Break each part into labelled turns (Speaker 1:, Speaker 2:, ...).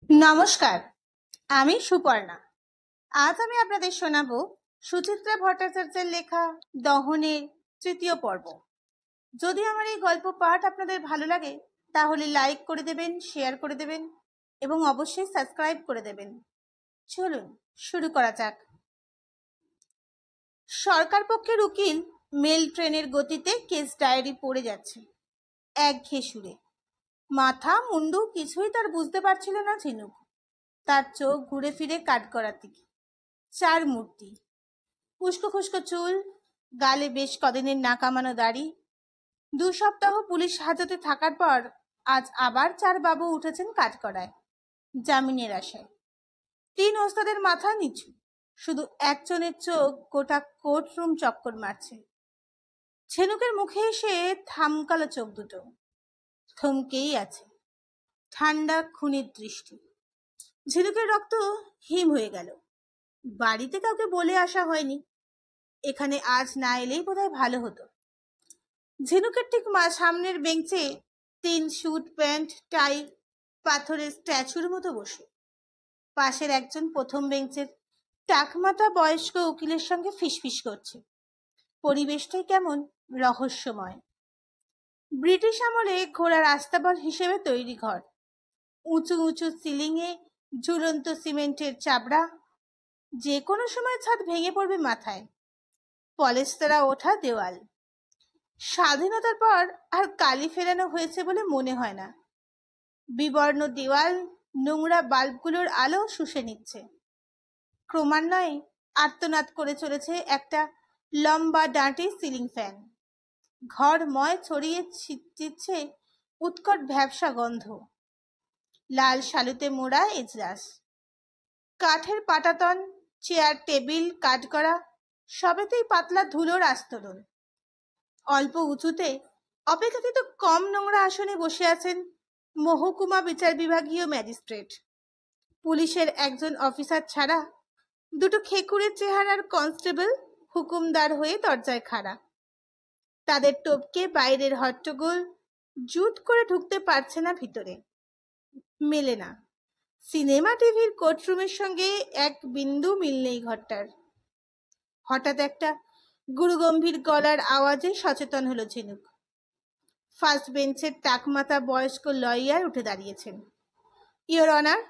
Speaker 1: নমস্কার, আমি সুপর্ণা। আজ আমি আপনাদের শোনাবো সুচিত্রা ভট্টাচার্যের লেখা দহনের তৃতীয় পর্ব। যদি আমার এই গল্প পাঠ আপনাদের ভালো লাগে তাহলে লাইক করে দেবেন, শেয়ার করে দেবেন এবং অবশ্যই সাবস্ক্রাইব করে দেবেন। চলুন শুরু করা যাক। সরকার পক্ষের উকিল মেল ট্রেনের গতিতে কেস ডায়েরি পড়ে যাচ্ছে একঘেয়ে সুরে। মাথা মুন্ডু কিছুই তার বুঝতে পারছিল না ঝিনুক। তার চোখ ঘুরে ফিরে কাঠগড়ার দিকে। চার মূর্তি, উস্কো খুস্কো চুল, গালে বেশ কদিনের না কামানো দাড়ি। 2 সপ্তাহ পুলিশ হাজতে থাকার পর আজ আবার 4 বাবু উঠেছেন কাঠগড়ায় জামিনের আশায়। 3 ওস্তাদের মাথা নিচু, শুধু একজনের চোখ গোটা কোর্ট রুম চক্কর মারছে। ঝিনুকের মুখে এসে থামকালো চোখ দুটো, থমকেই আছে, ঠান্ডা খুনির দৃষ্টি। ঝিনুকের রক্ত হিম হয়ে গেল। বাড়িতে কাউকে বলে আসা হয়নি, এখানে আজ না এলেই বোধহয় ভালো হতো। ঝিনুকের ঠিক সামনের বেঞ্চে 3 স্যুট প্যান্ট টাই পাথরের স্ট্যাচুর মতো বসে। পাশের একজন প্রথম বেঞ্চের টাকমাথা বয়স্ক উকিলের সঙ্গে ফিসফিস করছে। পরিবেশটাই কেমন রহস্যময়। ব্রিটিশ আমলে ঘোড়ার আস্তাবল হিসেবে তৈরি ঘর। উঁচু উঁচু সিলিংয়ে ঝুলন্ত সিমেন্টের চাবড়া, যে কোনো সময় ছাদ ভেঙে পড়বে মাথায়। পলেস্তরা ওঠা দেওয়াল। স্বাধীনতার পর আর কালি ফেরানো হয়েছে বলে মনে হয় না। বিবর্ণ দেওয়াল নোংরা বাল্বগুলোর আলো শুষে নিচ্ছে। ক্রমান্বয়ে আর্তনাদ করে চলেছে একটা লম্বা ডাঁটি সিলিং ফ্যান। ঘরময় ছড়িয়ে ছিটছে উৎকট ভ্যাবসা গন্ধ। লাল শালুতে মোড়া এজলাস, কাঠের পাটাতন, চেয়ার টেবিল কাঠগড়া, সবেতেই পাতলা ধুলোর আস্তরণ। অল্প উঁচুতে অপেক্ষাকৃত কম নোংরা আসনে বসে আছেন মহকুমা বিচার বিভাগীয় ম্যাজিস্ট্রেট। পুলিশের একজন অফিসার ছাড়া 2 খেকুড়ের চেহারার কনস্টেবল হুকুমদার হয়ে দরজায় খাড়া। তাদের টপকে বাইরের হট্টগোল জুট করে ঢুকতে পারছে না ভিতরে। মেলে না। সিনেমা টিভির কোর্টরুমের সঙ্গে এক বিন্দু মিল নেই ঘরটার। হঠাৎ একটা গুরুগম্ভীর গলার আওয়াজে সচেতন হলো ঝিনুক। ফার্স্ট বেঞ্চের টাকমাথা বয়স্ক লয়ার উঠে দাঁড়িয়েছেন। ইওর অনার,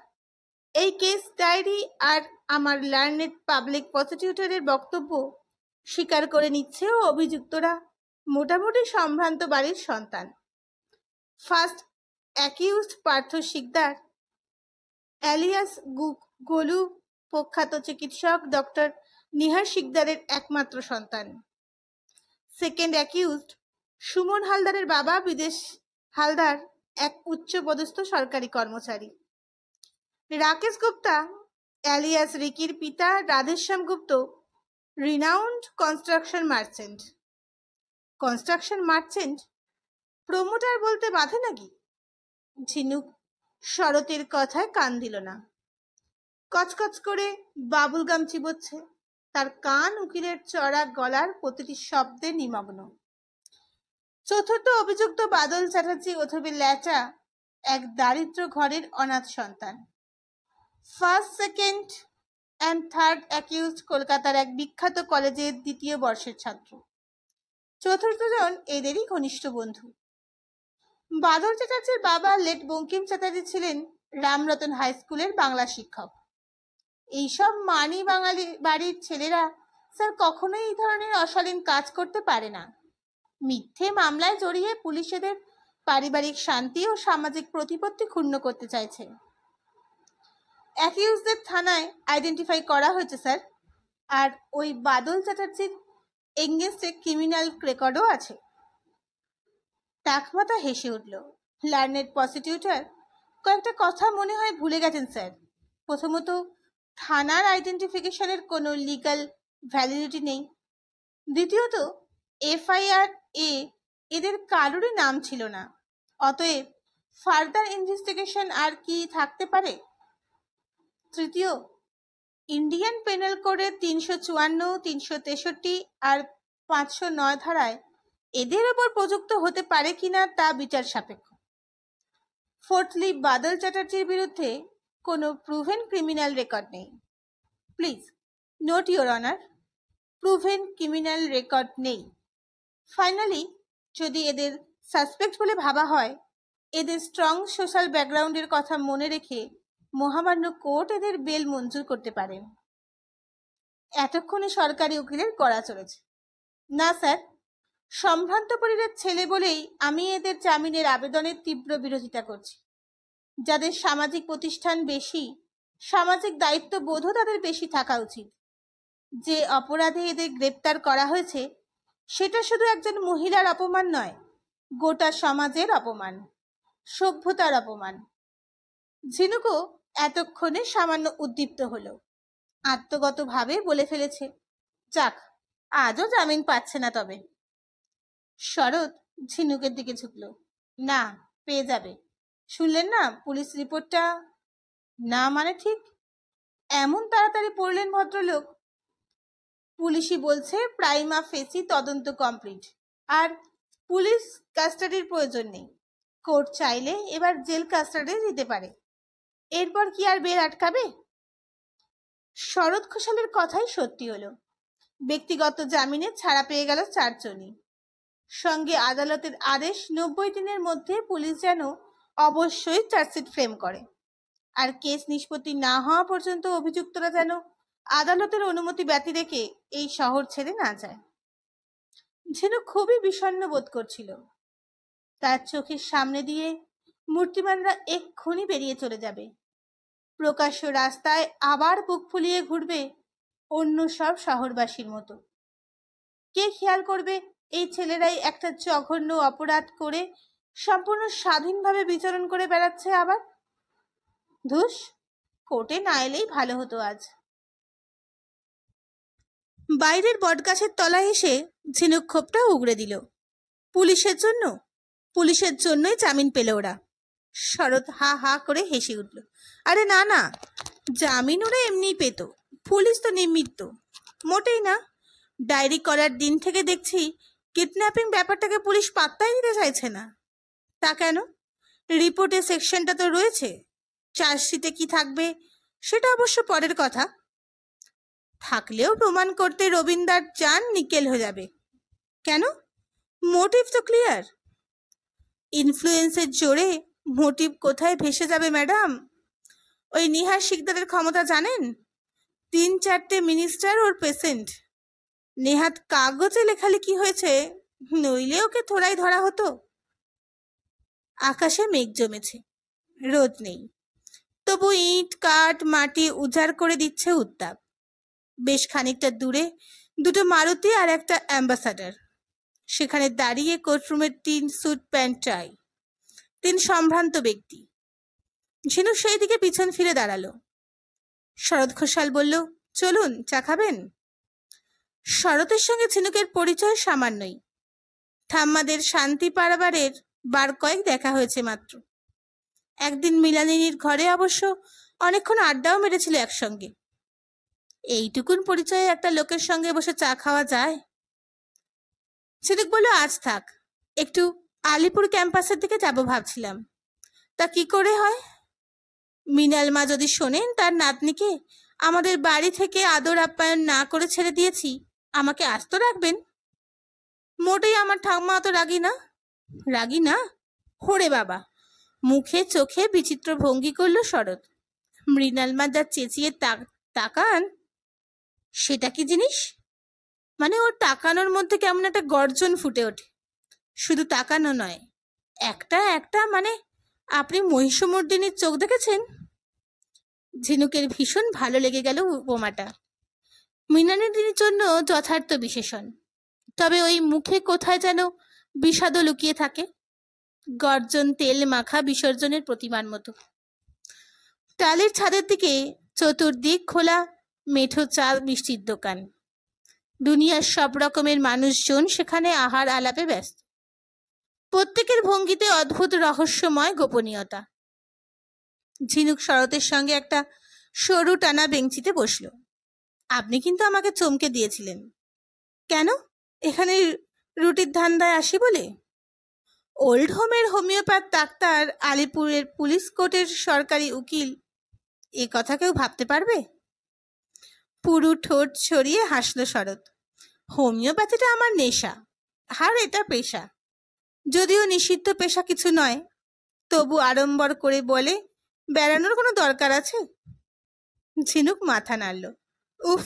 Speaker 1: এই কেস ডায়েরি আর আমার লার্নেড পাবলিক প্রসিকিউটরের বক্তব্য স্বীকার করে নিচ্ছে ও অভিযুক্তরা মোটামুটি সম্ভ্রান্ত বাড়ির সন্তান। First accused Partha Sikdar alias Golu প্রখ্যাত চিকিৎসক ডক্টর নিহার শিকদারের একমাত্র সন্তান। সেকেন্ড অ্যাকিউজড সুমন হালদারের বাবা বিদেশ হালদার, এক উচ্চপদস্থ সরকারি কর্মচারী। রাকেশ গুপ্তা অ্যালিয়াস রিকির পিতা Radheshyam Gupta, renowned construction merchant. Construction merchant? Promoter বলতে বাধে নাকি? ঝিনুক শরতের কথায় কান দিল না। কচকচ করে বাবুল গাম চিবোচ্ছে। তার কান উকিলের চড়া গলার প্রতিটি শব্দে নিমগ্ন। চতুর্থ অভিযুক্ত বাদল চ্যাটার্জি অথবা ল্যাচা, এক দারিদ্র ঘরের অনাথ সন্তান। First, second and third accused কলকাতার এক বিখ্যাত কলেজের 2য় বর্ষের ছাত্র। চতুর্থ জন এদেরই ঘনিষ্ঠ বন্ধু। বাদল চ্যাটার্জির বাবা লেট বঙ্কিম চ্যাটার্জি ছিলেন রামরতন হাই স্কুলের বাংলা শিক্ষক। এইসব মানি বাঙালি বাড়ির ছেলেরা স্যার কখনোই এই ধরনের অশালীন কাজ করতে পারে না। মিথ্যে মামলায় জড়িয়ে পুলিশ এদের পারিবারিক শান্তি ও সামাজিক প্রতিপত্তি ক্ষুণ্ণ করতে চাইছে। অ্যাকিউজদের থানায় আইডেন্টিফাই করা হয়েছে স্যার, আর ওই বাদল চ্যাটার্জির এগেইনস্টে ক্রিমিনাল রেকর্ডও আছে। টাকমাথা হেসে উঠল। লার্নেড প্রসিকিউটর, কয়েকটা কথা মনে হয় ভুলে গেছেন স্যার। প্রথমত, থানার আইডেন্টিফিকেশনের কোনো লিগ্যাল ভ্যালিডিটি নেই। দ্বিতীয়ত, এফআইআর এ এদের কারোরই নাম ছিল না। অতএব ফার্দার ইনভেস্টিগেশন আর কি থাকতে পারে? তৃতীয়, ইন্ডিয়ান পেনাল কোডের 354, 363 আর 509 ধারায় এদের ওপর প্রযুক্ত হতে পারে কিনা তা বিচার সাপেক্ষ। ফোর্থলি, বাদল চ্যাটার্জির বিরুদ্ধে কোনো প্রুভেন ক্রিমিনাল রেকর্ড নেই। Please note your honour, proven criminal record নেই। ফাইনালি যদি এদের সাসপেক্ট বলে ভাবা হয়, এদের স্ট্রং সোশ্যাল ব্যাকগ্রাউন্ডের কথা মনে রেখে মহামান্য কোর্ট এদের বেল মঞ্জুর করতে পারেন। এতক্ষণে সরকারি উকিলের কড়া চলেছে। না স্যার, সম্ভ্রান্ত পরিবারের ছেলে বলেই আমি এদের জামিনের আবেদনের তীব্র বিরোধিতা করছি। যাদের সামাজিক প্রতিষ্ঠান বেশি, সামাজিক দায়িত্ববোধও তাদের বেশি থাকা উচিত। যে অপরাধে এদের গ্রেপ্তার করা হয়েছে সেটা শুধু একজন মহিলার অপমান নয়, গোটা সমাজের অপমান, সভ্যতার অপমান। ঝিনুকও এতক্ষণে সামান্য উদ্দীপ্ত হলো, আত্মগতভাবে বলে ফেলেছে, যাক, আজও জামিন পাচ্ছে না। তবে শরৎ ঝিনুকের দিকে ঝুঁকল। না, পেয়ে যাবে। শুনলেন না পুলিশ রিপোর্টটা? না মানে ঠিক এমন তাড়াতাড়ি পড়লেন ভদ্রলোক। পুলিশই বলছে প্রাইমা ফেসি তদন্ত কমপ্লিট, আর পুলিশ কাস্টাডির প্রয়োজন নেই। কোর্ট চাইলে এবার জেল কাস্টাডি দিতে পারে। এরপর কি আর বেল আটকাবে? শরৎ ঘোষালের কথাই সত্যি হলো। ব্যক্তিগত জামিনে ছাড়া পেয়ে গেল 4 জনই। সঙ্গে আদালতের আদেশ 90 দিনের মধ্যে পুলিশ যেন অবশ্যই চার্জশিট ফ্রেম করে, আর কেস নিষ্পত্তি না হওয়া পর্যন্ত অভিযুক্তরা যেন আদালতের অনুমতি ব্যতি রেখে এই শহর ছেড়ে না যায়। ঝিনুক খুবই বিষণ্ণ বোধ করছিল। তার চোখের সামনে দিয়ে মূর্তিমানরা এক্ষুনি বেরিয়ে চলে যাবে। প্রকাশ্য রাস্তায় আবার বুক ফুলিয়ে ঘুরবে অন্য সব শহরবাসীর মতো। কে খেয়াল করবে এই ছেলেরাই একটা জঘন্য অপরাধ করে সম্পূর্ণ স্বাধীনভাবে বিচরণ করে বেড়াচ্ছে আবার? ধুস, কোর্টে না এলেই ভালো হতো আজ। বাইরের বটগাছের তলায় এসে ঝিনুক ক্ষোভটা উগড়ে দিল। পুলিশের জন্যই জামিন পেল ওরা। শরৎ হা হা করে হেসে উঠল। আরে না না, জামিন ওরা এমনিই পেত, পুলিশ তো নিমিত্ত। মোটেই না। ডায়েরি করার দিন থেকে দেখছি কিডন্যাপিং ব্যাপারটাকে পুলিশ পাত্তাই দিতে চাইছে না। তা কেন? রিপোর্টের সেকশনটা তো রয়েছে, চার্জশিটে কি থাকবে সেটা অবশ্য পরের কথা। থাকলেও প্রমাণ করতে রবীন্দার জান নিকেল হয়ে যাবে। কেন? মোটিভ তো ক্লিয়ার। ইনফ্লুয়েন্সের জোরে মোটিভ কোথায় ভেসে যাবে ম্যাডাম? ওই নিহার শিকদারের ক্ষমতা জানেন? 3-4টে মিনিস্টার ওর পেশেন্ট। নেহাত কাগজে লেখালেখি হয়েছে, নইলে ওকে থোড়াই ধরা হতো। আকাশে মেঘ জমেছে, রোদ নেই, তবু ইট কাঠ মাটি উজাড় করে দিচ্ছে উত্তাপ। বেশ খানিকটা দূরে দুটো মারুতি আর একটা অ্যাম্বাসাডার। সেখানে দাঁড়িয়ে কোর্টরুমের 3 স্যুট প্যান্ট টাই 3 সম্ভ্রান্ত ব্যক্তি। ঝিনুক সেই দিকে পিছন ফিরে দাঁড়ালো। শরৎ ঘোষাল বলল, চলুন, চা খাবেন? শরতের সঙ্গে ঝিনুকের পরিচয় সামান্যই। ঠাম্মাদের শান্তি পাড়াবারের বার কয়েক দেখা হয়েছে মাত্র। একদিন মিলানিনীর ঘরে অবশ্য অনেকক্ষণ আড্ডাও মেরেছিল একসঙ্গে। এইটুকুন পরিচয়ে একটা লোকের সঙ্গে বসে চা খাওয়া যায়? ঝিনুক বলল, আজ থাক, একটু আলিপুর ক্যাম্পাসের দিকে যাব ভাবছিলাম। তা কি করে হয়? মিনাল মা যদি শোনেন তার নাতনিকে আমাদের বাড়ি থেকে আদর আপ্যায়ন না করে ছেড়ে দিয়েছি, আমাকে আস্ত রাখবেন? মোটেই আমার ঠাম্মা অত রাগি না। রাগি না? হোরে বাবা! মুখে চোখে বিচিত্র ভঙ্গি করল শরৎ। মৃণাল মা যা চেঁচিয়ে তাকান, সেটা কি জিনিস? মানে ওর তাকানোর মধ্যে কেমন একটা গর্জন ফুটে ওঠে। শুধু তাকানো নয়, একটা মানে আপনি মহিষমর্দিনীর চোখ দেখেছেন? ঝিনুকের ভীষণ ভালো লেগে গেল উপমাটা। মৃণালিনীর জন্য যথার্থ বিশেষণ। তবে ওই মুখে কোথায় যেন বিষাদও লুকিয়ে থাকে, গর্জন তেল মাখা বিসর্জনের প্রতিমার মতো। টালির ছাদের দিকে চতুর্দিক খোলা মেঠো চা মিষ্টির দোকান। দুনিয়ার সব রকমের মানুষজন সেখানে আহার আলাপে ব্যস্ত। প্রত্যেকের ভঙ্গিতে অদ্ভুত রহস্যময় গোপনীয়তা। ঝিনুক শরতের সঙ্গে একটা সরু টানা বেঞ্চিতে বসল। আপনি কিন্তু আমাকে চমকে দিয়েছিলেন। কেন? এখানে রুটির ধান্দায় আসি বলে? ওল্ড হোমের হোমিওপ্যাথ ডাক্তার, আলিপুরের পুলিশ কোর্টের সরকারি উকিল, এ কথা কেউ ভাবতে পারবে? পুরু ঠোঁট ছড়িয়ে হাসলো শরৎ। হোমিওপ্যাথিটা আমার নেশা, আর এটা পেশা। যদিও নিষিদ্ধ পেশা কিছু নয়, তবু আড়ম্বর করে বলে বেড়ানোর কোনো দরকার আছে? ঝিনুক মাথা নাড়ল। উফ,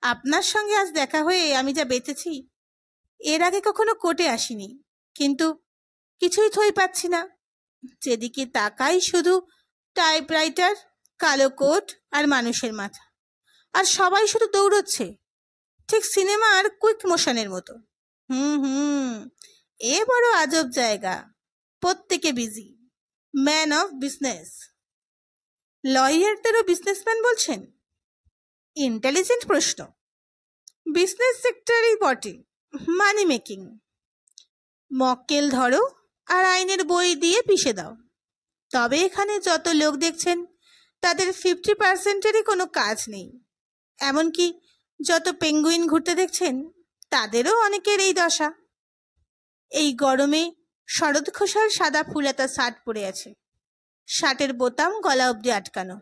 Speaker 1: আপনার সঙ্গে আজ দেখা হয়ে আমি যা বেঁচেছি! এর আগে কখনো কোর্টে আসিনি, কিন্তু কিছুই থই পাচ্ছি না। যেদিকে তাকাই শুধু টাইপরাইটার, কালো কোট আর মানুষের মাথা, আর সবাই শুধু দৌড়চ্ছে, ঠিক সিনেমার কুইক মোশনের মতো। হুম, এ বড় আজব জায়গা। প্রত্যেকে বিজি, ম্যান অফ বিজনেস। লয়ারদেরও বিজনেসম্যান বলছেন? ইন্টেলিজেন্ট প্রশ্ন। বিজনেস সেক্টরই বটে, মানি মেকিং। মক্কেল ধরো আর আইনের বই দিয়ে পিষে দাও। তবে এখানে যত লোক দেখছেন তাদের 50%-এরই কোনো কাজ নেই। এমনকি যত পেঙ্গুইন ঘুরতে দেখছেন তাদেরও অনেকের এই দশা। এই গরমে শরৎ ঘোষাল সাদা ফুলাতা শার্ট পরে আছে, শার্টের বোতাম গলা অবধি আটকানো।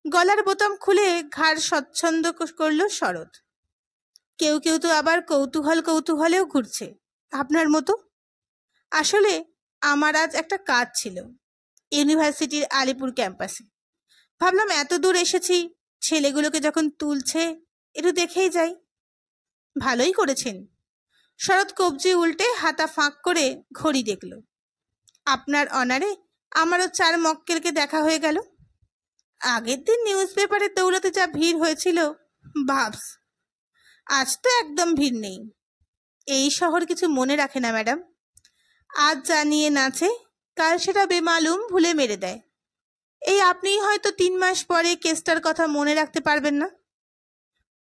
Speaker 1: গলার বোতাম খুলে ঘাড় স্বচ্ছন্দ করল শরৎ। কেউ কেউ তো আবার কৌতূহলেও ঘুরছে, আপনার মতো। আসলে আমার আজ একটা কাজ ছিল ইউনিভার্সিটির আলিপুর ক্যাম্পাসে। ভাবলাম এত দূর এসেছি, ছেলেগুলোকে যখন তুলছে একটু দেখেই যাই। ভালোই করেছেন। শরৎ কবজি উল্টে হাতা ফাঁক করে ঘড়ি দেখল। আপনার অনারে আমারও 4 মক্কেলকে দেখা হয়ে গেল। আগের দিন নিউজ পেপারে দৌলতে যা ভিড় হয়েছিল ভাবস, আজ তো একদম ভিড় নেই। এই শহর কিছু মনে রাখে না ম্যাডাম। আজ জানিয়ে নাচে, কাল সেটা বেমালুম ভুলে মেরে দেয়। এই আপনিই হয়তো 3 মাস পরে কেসটার কথা মনে রাখতে পারবেন না।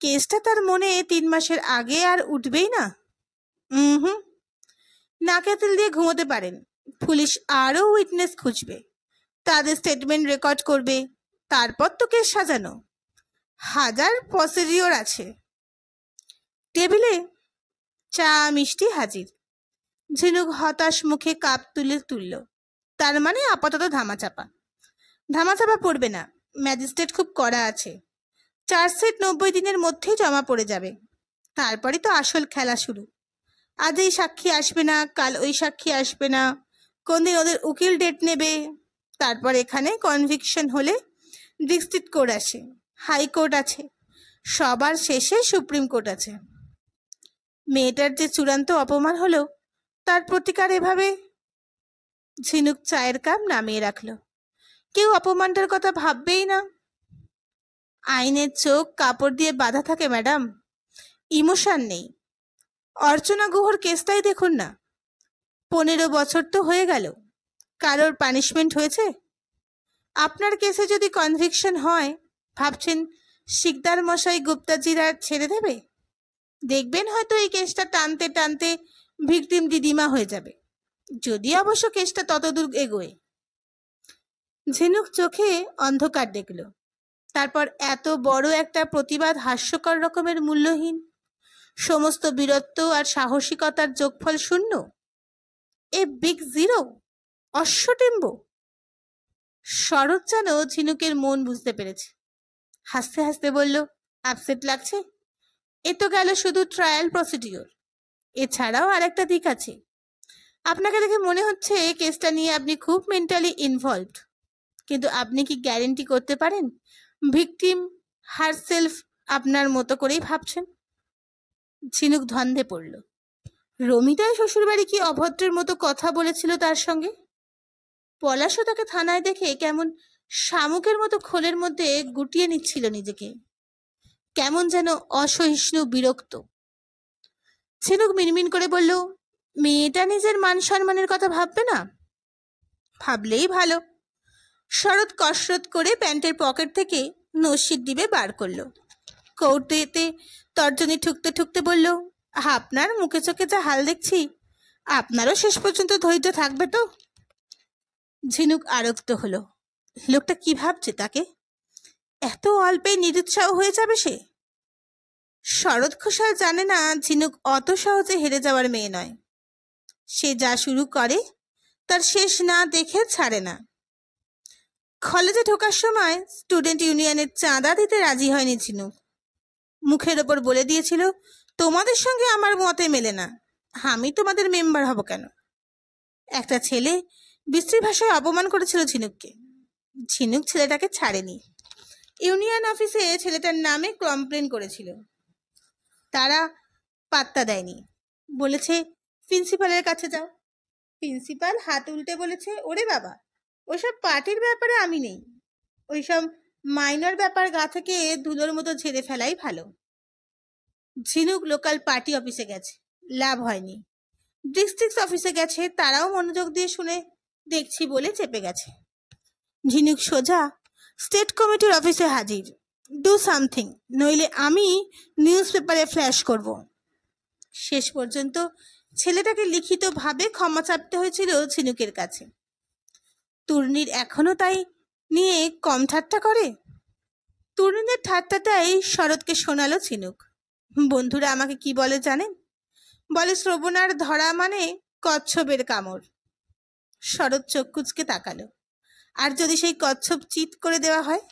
Speaker 1: কেসটা তার মনে 3 মাসের আগে আর উঠবেই না। হুম, নাকে তেল দিয়ে ঘুমোতে পারেন। পুলিশ আরও উইটনেস খুঁজবে, তাদের স্টেটমেন্ট রেকর্ড করবে, তারপর তো কেস সাজানো। হাজার প্রসিডিওর আছে। টেবিলে চা মিষ্টি হাজির। ঝিনুক হতাশ মুখে কাপ তুলল। তার মানে আপাতত ধামাচাপা পড়বে না। ম্যাজিস্ট্রেট খুব কড়া আছে। চার্জশিট 90 দিনের মধ্যেই জমা পড়ে যাবে। তারপরে তো আসল খেলা শুরু। আজ এই সাক্ষী আসবে না, কাল ওই সাক্ষী আসবে না, কোনদিন ওদের উকিল ডেট নেবে। তারপর এখানে কনভিকশন হলে ডিস্ট্রিক্ট কোর্ট আছে, হাইকোর্ট আছে, সবার শেষে সুপ্রিম কোর্ট আছে। মেয়েটার যে চূড়ান্ত অপমান হলো, তার প্রতিকার এভাবে। ঝিনুক চায়ের কাপ নামিয়ে রাখল। কেউ অপমানটার কথা ভাববেই না। আইনের চোখ কাপড় দিয়ে বাঁধা থাকে ম্যাডাম, ইমোশন নেই। অর্চনা গুহর কেসটাই দেখুন না, 15 বছর তো হয়ে গেল, কারোর পানিশমেন্ট হয়েছে? আপনার কেসে যদি কনভিকশন হয়, ভাবছেন শিকদার মশাই গুপ্তাজিরা ছেড়ে দেবে? দেখবেন হয়তো এই কেসটা টানতে টানতে ভিকটিম দিদিমা হয়ে যাবে, যদি অবশ্য কেসটা ততদূর এগোয়। ঝিনুক চোখে অন্ধকার দেখল। তারপর এত বড় একটা প্রতিবাদ হাস্যকর রকমের মূল্যহীন, সমস্ত বীরত্ব আর সাহসিকতার যোগফল শূন্য। A big zero, অশ্বটিম্ব। শরৎ যেন ঝিনুকের মন বুঝতে পেরেছে। হাসতে হাসতে বলল, আপসেট লাগছে? এ তো গেল শুধু ট্রায়াল প্রসিডিওর। এছাড়াও আর একটা দিক আছে। আপনাকে দেখে মনে হচ্ছে কেসটা নিয়ে আপনি খুব মেন্টালি ইনভলভড, কিন্তু আপনি কি গ্যারেন্টি করতে পারেন ভিকটিম হারসেলফ আপনার মতো করেই ভাবছেন? ঝিনুক ধন্দে পড়ল। রমিতার শ্বশুরবাড়ি কি অভদ্রের মতো কথা বলেছিল তার সঙ্গে? পলাশও তাকে থানায় দেখে কেমন শামুকের মতো খোলের মধ্যে গুটিয়ে নিচ্ছিল নিজেকে, কেমন যেন অসহিষ্ণু বিরক্ত। ঝিনুক মিনমিন করে বলল, মেয়েটা নিজের মান সম্মানের কথা ভাববে না? ভাবলেই ভালো। শরৎ কসরত করে প্যান্টের পকেট থেকে নস্যির ডিবে বার করলো। কৌটেতে তর্জনী ঠুকতে ঠুকতে বলল, আপনার মুখে চোখে যা হাল দেখছি, আপনারও শেষ পর্যন্ত ধৈর্য থাকবে তো? ঝিনুক আরক্ত হলো। লোকটা কি ভাবছে তাকে? এত অল্পে নিরুৎসাহ হয়ে যাবে সে? শরৎ ঘোষাল জানে না ঝিনুক অত সহজে হেরে যাওয়ার মেয়ে নয়। সে যা শুরু করে তার শেষ না দেখে ছাড়ে না। কলেজে ঢোকার সময় স্টুডেন্ট ইউনিয়নের চাঁদা দিতে রাজি হয়নি ঝিনুক। মুখের ওপর বলে দিয়েছিল, তোমাদের সঙ্গে আমার মতে মেলে না, আমি তোমাদের মেম্বার হব কেন। একটা ছেলে বিশ্রী ভাষায় অপমান করেছিল ঝিনুককে। ঝিনুক ছেলেটাকে ছাড়েনি। ইউনিয়ন অফিসে ছেলেটার নামে কমপ্লেন করেছিল। তারা পাত্তা দেয়নি, বলেছে প্রিন্সিপালের কাছে যাও। প্রিন্সিপাল হাত উল্টে বলেছে, ওরে বাবা, ওইসব পার্টির ব্যাপারে আমি নেই, ওইসব মাইনর ব্যাপার গা থেকে ধুলোর মতো ঝেড়ে ফেলাই ভালো। ঝিনুক লোকাল পার্টি অফিসে গেছে, লাভ হয়নি। ডিস্ট্রিক্ট অফিসে গেছে, তারাও মনোযোগ দিয়ে শুনে দেখছি বলে চেপে গেছে। ঝিনুক সোজা স্টেট কমিটির অফিসে হাজির। ডু সামথিং, নইলে আমি নিউজ পেপারে ফ্ল্যাশ করব। শেষ পর্যন্ত ছেলেটাকে লিখিতভাবে ক্ষমা চাপতে হয়েছিল ঝিনুকের কাছে। তরুণীর এখনো তাই নিয়ে কম ঠাট্টা করে। তরুণীদের ঠাট্টাটাই শরৎকে শোনালো ঝিনুক। বন্ধুরা আমাকে কি বলে জানেন? বলে শ্রবণার ধরা মানে কচ্ছপের কামড়। শরৎ চোখ কুচকে তাকালো। আর যদি সেই কচ্ছপ চিৎ করে দেওয়া হয়,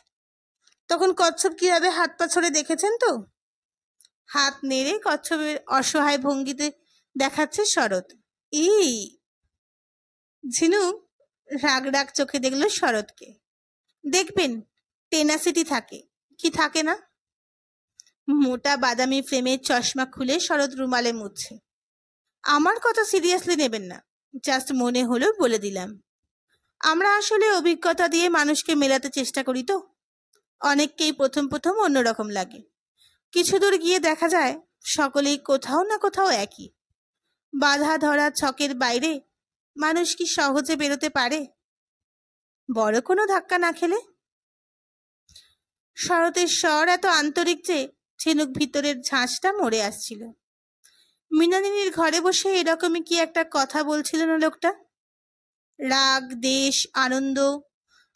Speaker 1: তখন কচ্ছপ কিভাবে হাত পা ছড়ে দেখেছেন তো? হাত নেড়ে কচ্ছপের অসহায় ভঙ্গিতে দেখাচ্ছে শরৎ। এই ঝিনুক রাগ রাগ চোখে দেখলো শরৎকে। দেখবেন টেনাসিটি থাকে, কি থাকে না? মোটা বাদামি ফ্রেমের চশমা খুলে শরৎ রুমালে মুছছে। আমার কথা সিরিয়াসলি নেবেন না, জাস্ট মনে হলো বলে দিলাম। আমরা আসলে অভিজ্ঞতা দিয়ে মানুষকে মেলাতে চেষ্টা করি তো। অনেককেই প্রথম প্রথম অন্যরকম লাগে, কিছু দূর গিয়ে দেখা যায় সকলেই কোথাও না কোথাও একই। বাধা ধরা ছকের বাইরে মানুষ কি সহজে বেরোতে পারে, বড় কোনো ধাক্কা না খেলে? শরতের স্বর এত আন্তরিক যে ঝিনুক ভিতরের ঝাঁসটা মরে আসছিল। মৃণালিনীর ঘরে বসে এরকমই কি একটা কথা বলছিল না লোকটা? রাগ, দেশ, আনন্দ,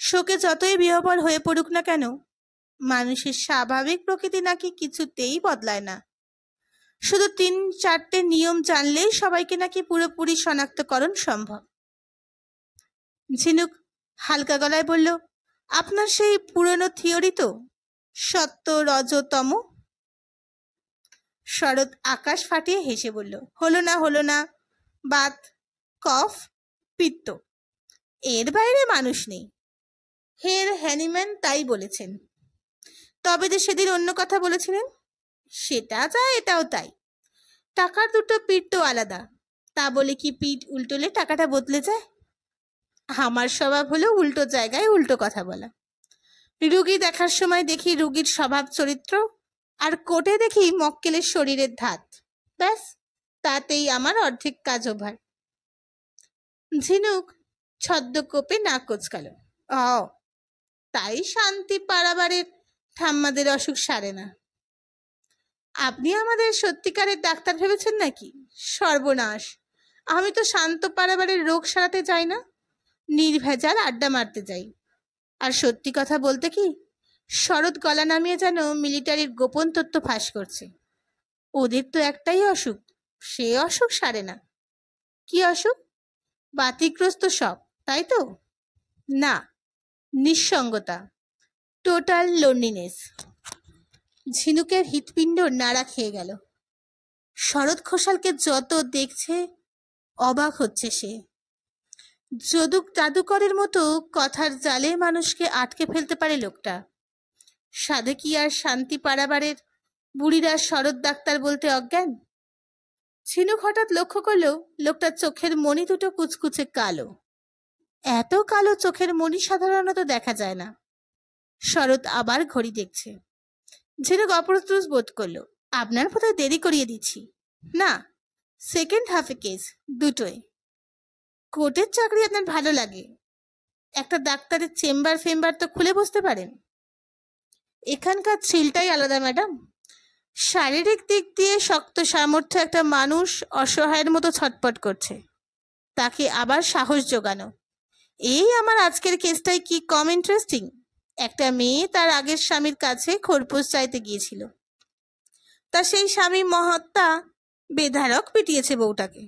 Speaker 1: শোকে যতই বিহ্বল হয়ে পড়ুক না কেন, মানুষের স্বাভাবিক প্রকৃতি নাকি কিছুতেই বদলায় না। শুধু ৩-৪টে নিয়ম জানলেই সবাইকে নাকি পুরোপুরি শনাক্তকরণ সম্ভব। ঝিনুক হালকা গলায় বলল, আপনার সেই পুরনো থিওরি তো, সত্য রজতম? শরৎ আকাশ ফাটিয়ে হেসে বলল, হলো না, বাত, কফ, পিত্ত, এর বাইরে মানুষ নেই। হের হ্যানিম্যান তাই বলেছেন। তবে যে সেদিন অন্য কথা বলেছিলেন, সেটা যা এটাও তাই। টাকার দুটো পিঠ তো আলাদা, তা বলে কি পিঠ উল্টোলে টাকাটা বদলে যায়? আমার স্বভাব হলো উল্টো জায়গায় উল্টো কথা বলা। রুগী দেখার সময় দেখি রুগীর স্বভাব চরিত্র, আর কোর্টে দেখি মক্কেলের শরীরের ধাত। ব্যাস, তাতেই আমার অর্ধেক কাজ ওভার। ঝিনুক ছদ্মকোপে নাক কোচকাল। তাই শান্তি পাড়াবাড়ির ঠাম্মাদের অসুখ সারে না। আপনি আমাদের সত্যিকারের ডাক্তার ভেবেছেন নাকি? সর্বনাশ, আমি তো শান্ত পাড়াবাড়ির রোগ সারাতে যাই না, নির্ভেজাল আড্ডা মারতে যাই। আর সত্যি কথা বলতে কি, শরৎ গলা নামিয়ে যেন মিলিটারির গোপন তথ্য ফাঁস করছে। ওদের তো একটাই অসুখ, সে অসুখ সারে না। কি অসুখ? বাতিগ্রস্ত সব, তাই তো? না, নিঃসঙ্গতা, টোটাল লোনলিনেস। ঝিনুকের হৃৎপিণ্ড নাড়া খেয়ে গেল। শরৎ ঘোষালকে যত দেখছে অবাক হচ্ছে সে। জাদুকরের মতো কথার জালে মানুষকে আটকে ফেলতে পারে লোকটা। সাধে কি আর শান্তি পাড়াবারের বুড়িরা শরৎ ডাক্তার বলতে অজ্ঞান? ঝিনুক হঠাৎ লক্ষ্য করলো লোকটার চোখের মণি দুটো কুচকুচে কালো। এত কালো চোখের মণি সাধারণত দেখা যায় না। শরৎ আবার ঘড়ি দেখছে। ঝিনুক অপ্রস্তুত বোধ করলো। আপনার বোধহয় দেরি করিয়ে দিচ্ছি। না, সেকেন্ড হাফে কেস, দুটোই। কোর্টের চাকরি আপনার ভালো লাগে? একটা ডাক্তারের চেম্বার ফেম্বার তো খুলে বসতে পারেন। এখানকার থ্রিলটাই আলাদা ম্যাডাম। শারীরিক দিক দিয়ে শক্ত সামর্থ্য একটা মানুষ অসহায়ের মতো ছটপট করছে, তাকে আবার সাহস জোগানো। এই আমার আজকের কেসটাই কি কম ইন্টারেস্টিং? একটা মেয়ে তার আগের স্বামীর কাছে খোরপোশ চাইতে গিয়েছিল। তা সেই স্বামী মহাত্মা বেধারক পিটিয়েছে বউটাকে।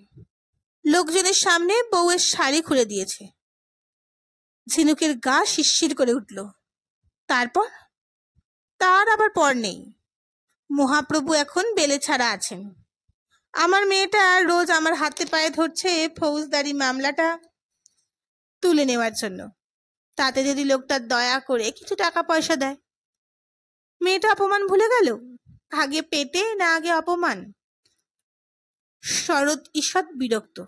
Speaker 1: লোকজনের সামনে বউয়ের শাড়ি খুলে দিয়েছে। ঝিনুকের গা শিরশির করে উঠল। তারপর? তার আবার পর নেই। মহাপ্রভু এখন বেলে ছাড়া আছেন। আমার মেয়েটা রোজ আমার হাতে পায়ে ধরছে ফৌজদারি মামলাটা তুলে নেওয়ার জন্য। তাতে যদি লোকটা দয়া করে কিছু টাকা পয়সা দেয়। মেয়েটা অপমান ভুলে গেল? আগে পেটে না আগে অপমান? শরৎ ঈষৎ বিরক্ত।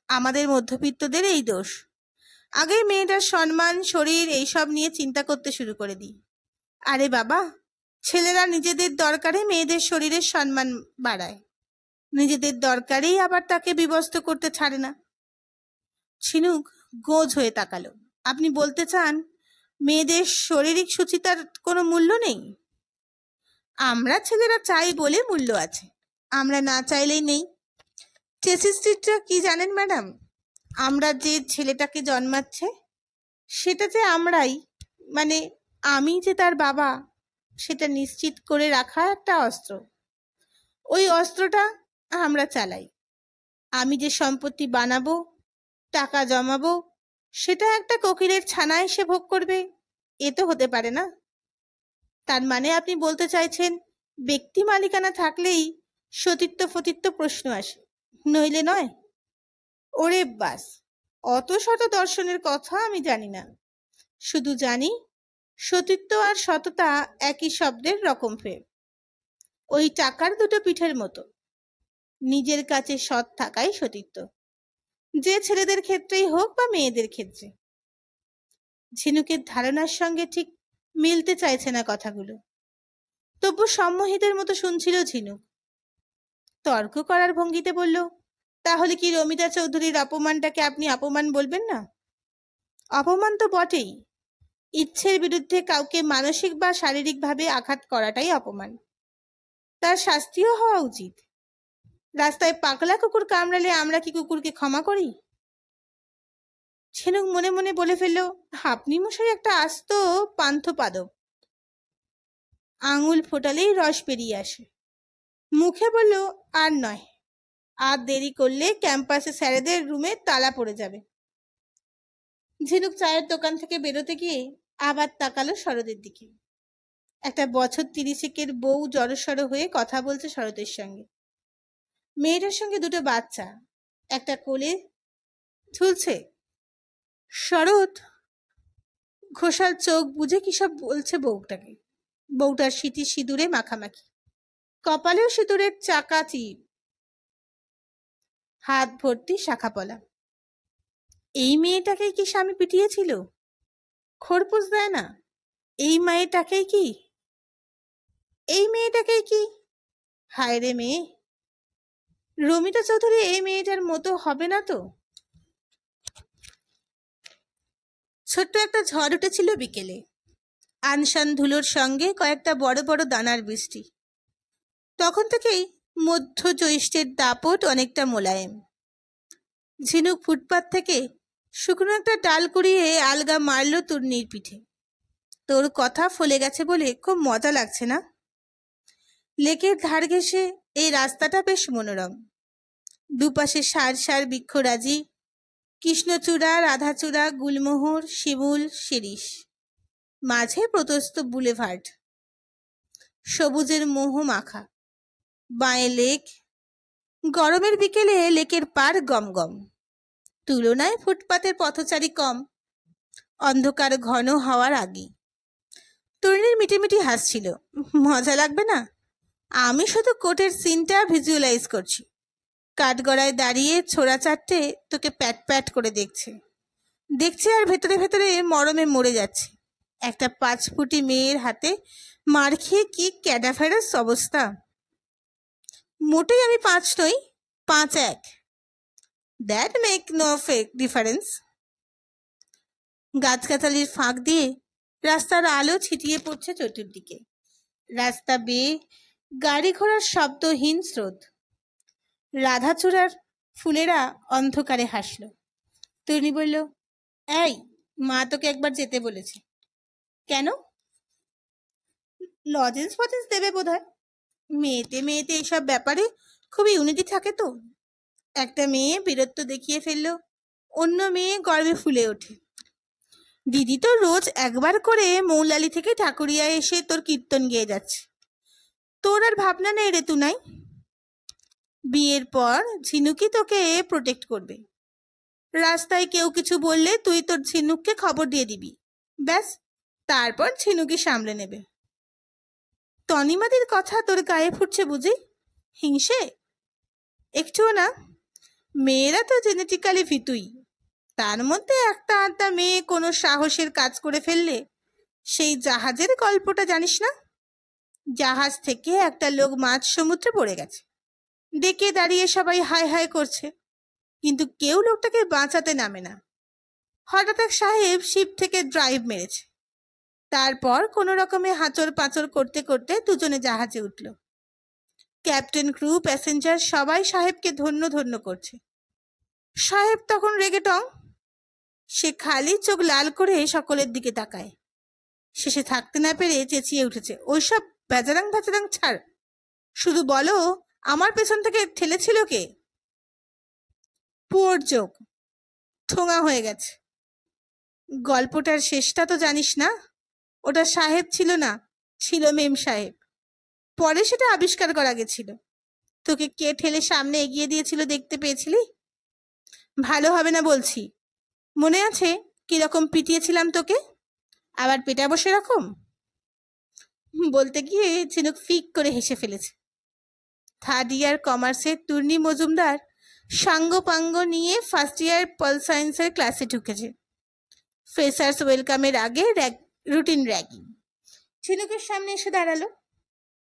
Speaker 1: আমাদের মধ্যবিত্তদের এই দোষ। আগে মেয়েটার সম্মান, শরীর এইসব নিয়ে চিন্তা করতে শুরু করে দিই। আরে বাবা, ছেলেরা নিজেদের দরকারে মেয়েদের শরীরের সম্মান বাড়ায়, নিজেদের দরকারেই আবার তাকে বিবস্ত করতে ছাড়ে না। ঝিনুক গোজ হয়ে তাকালো। আপনি বলতে চান মেয়েদের শারীরিক সুচিতার কোনো মূল্য নেই? আমরা ছেলেরা চাই বলে মূল্য আছে, আমরা না চাইলেই নেই। চেসিস্ট্রিটটা কি জানেন ম্যাডাম? আমরা যে ছেলেটাকে জন্মাচ্ছে সেটা যে আমরাই, মানে আমি যে তার বাবা, সেটা নিশ্চিত করে রাখা একটা অস্ত্র। ওই অস্ত্রটা আমরা চালাই। আমি যে সম্পত্তি বানাবো, টাকা জমাবো, সেটা একটা কোকিলের ছানা এসে ভোগ করবে, এ তো হতে পারে না। তার মানে আপনি বলতে চাইছেন ব্যক্তি মালিকানা থাকলেই সতীত্ব ফতিত্ব প্রশ্ন আসে, নইলে নয়? ওরে বাস, অত শত দর্শনের কথা আমি জানি না। শুধু জানি সতীত্ব আর সততা একই শব্দের রকম ফের। ওই টাকার দুটো পিঠের মতো। নিজের কাছে সৎ থাকাই সতীত্ব, যে ছেলেদের ক্ষেত্রেই হোক বা মেয়েদের ক্ষেত্রে। ঝিনুকের ধারণার সঙ্গে ঠিক মিলতে চাইছে না কথাগুলো, তবু সম্মোহিতের মতো শুনছিল ঝিনুক। তর্ক করার ভঙ্গিতে বলল, তাহলে কি রমিতা চৌধুরীর অপমানটাকে আপনি অপমান বলবেন না? অপমান তো বটেই। ইচ্ছের বিরুদ্ধে কাউকে মানসিক বা শারীরিকভাবে আঘাত করাটাই অপমান। তার শাস্তিও হওয়া উচিত। রাস্তায় পাগলা কুকুর কামড়ালে আমরা কি কুকুরকে ক্ষমা করি? ঝিনুক মনে মনে বলে ফেলল, আপনি মশাই একটা আস্ত পান্থ পাদব। আঙুল ফোটালেই রস বেরিয়ে আসে। মুখে বলল, আর নয়, আর দেরি করলে ক্যাম্পাসে স্যারেদের রুমে তালা পড়ে যাবে। ঝিনুক চায়ের দোকান থেকে বেরোতে গিয়ে আবার তাকালো শরতের দিকে। একটা বছর 30-এর বউ জড়সড় হয়ে কথা বলছে শরতের সঙ্গে। মেয়েটার সঙ্গে দুটো বাচ্চা একটা কোলে ঝুলছে। শরৎ ঘোষাল চোখ বুঝে কি সব বলছে বউটাকে। বউটার সিঁথি সিঁদুরে মাখামাখি, কপালেও সিঁদুরের চাকা চিপ, হাত ভর্তি শাখা পলা। এই মেয়েটাকেই কি স্বামী পিটিয়েছিল? খোরপোশ দেয় না? এই মেয়েটাকেই কি? হায় রে মেয়ে, রমিতা চৌধুরী এই মেয়েটার মতো হবে না তো? ছোট্ট একটা ঝড় উঠেছিল বিকেলে, আনশান ধুলোর সঙ্গে কয়েকটা বড় বড় দানার বৃষ্টি। তখন থেকেই মধ্য জ্যৈষ্ঠের দাপট অনেকটা মোলায়েম। ঝিনুক ফুটপাত থেকে শুকনো একটা ডাল কুড়িয়ে আলগা মারল তূর্ণির পিঠে। তোর কথা ফলে গেছে বলে খুব মজা লাগছে না? লেকের ধার ঘেঁষে এই রাস্তাটা বেশ মনোরম। দুপাশে সার সার বৃক্ষরাজি, কৃষ্ণচূড়া, রাধাচূড়া, গুলমোহর, শিমুল, শিরিষ। মাঝে প্রতস্ত বুলেভার্ড, সবুজের মোহ মাখা। বাঁয়ে লেক। গরমের বিকেলে লেকের পার গমগম। তুলনায় ফুটপাতের পথচারী কম। অন্ধকার ঘন হওয়ার আগে তরুণীর মিটিমিটি হাসছিল। মজা লাগবে না? আমি শুধু কোটের সিনটা ভিজুয়ালাইজ করছি। কাঠগড়ায় দাঁড়িয়ে ছোড়া চারটে তোকে প্যাট প্যাট করে দেখছে আর ভেতরে ভেতরে মরমে মরে যাচ্ছে। একটা 5 ফুটি মেয়ের হাতে মার খেয়ে কি ক্যাডাফারাস অবস্থা। মোটেই আমি 5 নই, 5-1। That make no difference. গাছগাছালির ফাঁক দিয়ে রাস্তার আলো ছিটিয়ে পড়ছে চতুর্দিকে। রাস্তা বেয়ে গাড়ি ঘোড়ার শব্দহীন স্রোত। রাধাচূড়ার ফুলেরা অন্ধকারে হাসল। তরুণী বলল, এই, মা তোকে একবার যেতে বলেছে। কেন? লজেন্স ফজেন্স দেবে বোধ হয়। মেয়েতে এইসব ব্যাপারে খুবই ইউনিটি থাকে তো। একটা মেয়ে বীরত্ব দেখিয়ে ফেললো, অন্য মেয়ে গর্বে ফুলে ওঠে। দিদি তো রোজ একবার করে মৌলালি থেকে ঠাকুরিয়া এসে তোর কীর্তন গেয়ে যাচ্ছে। তোর আর ভাবনা নেই রে তুই নাই। বিয়ের পর ঝিনুকই তোকে প্রোটেক্ট করবে। রাস্তায় কেউ কিছু বললে তুই তোর ঝিনুককে খবর দিয়ে দিবি, ব্যাস, তারপর ঝিনুকই সামলে নেবে। তনিমাদির কথা তোর গায়ে ফুটছে বুঝি? হিংসে? একটুও না। মেয়েরা তো জেনেটিক্যালি ফিতুই। তার মধ্যে একটা আধটা মেয়ে কোনো সাহসের কাজ করে ফেললে, সেই জাহাজের গল্পটা জানিস না? জাহাজ থেকে একটা লোক মাঝ সমুদ্রে পড়ে গেছে, ডেকে দাঁড়িয়ে সবাই হায় হায় করছে, কিন্তু কেউ লোকটাকে বাঁচাতে নামে না। হঠাৎ এক সাহেব শিপ থেকে ড্রাইভ মেরেছে। তারপর কোনো রকমে হাঁচড় পাঁচড় করতে করতে দুজনে জাহাজে উঠল। ক্যাপ্টেন, ক্রু, প্যাসেঞ্জার সবাই সাহেবকে ধন্য ধন্য করছে। সাহেব তখন রেগে টং। সে খালি চোখ লাল করে সকলের দিকে তাকায়। শেষে থাকতে না পেরে চেঁচিয়ে উঠেছে, ওইসব ভেজারাং ভেজারাং ছাড়, শুধু বলো আমার পেছন থেকে ঠেলেছিল কে? পুয়োর চোখ ঠোঙা হয়ে গেছে। গল্পটার শেষটা তো জানিস না? ওটা সাহেব ছিল না, ছিল মেম সাহেব। পরে সেটা আবিষ্কার করা গেছিল। তোকে কে ঠেলে সামনে এগিয়ে দিয়েছিল দেখতে পেয়েছিলি? ভালো হবে না বলছি। মনে আছে কিরকম পিটিয়েছিলাম তোকে? আবার পেটাবো সেরকম? বলতে গিয়ে ঝিনুক ফিক করে হেসে ফেলেছে। থার্ড ইয়ার কমার্সের তূর্ণী মজুমদার সাঙ্গপাঙ্গ নিয়ে ফার্স্ট ইয়ার পল সায়েন্সের ক্লাসে ঢুকেছে। ফ্রেশার্স ওয়েলকামের আগে রুটিন র্যাগিং। ঝিনুকের সামনে এসে দাঁড়ালো।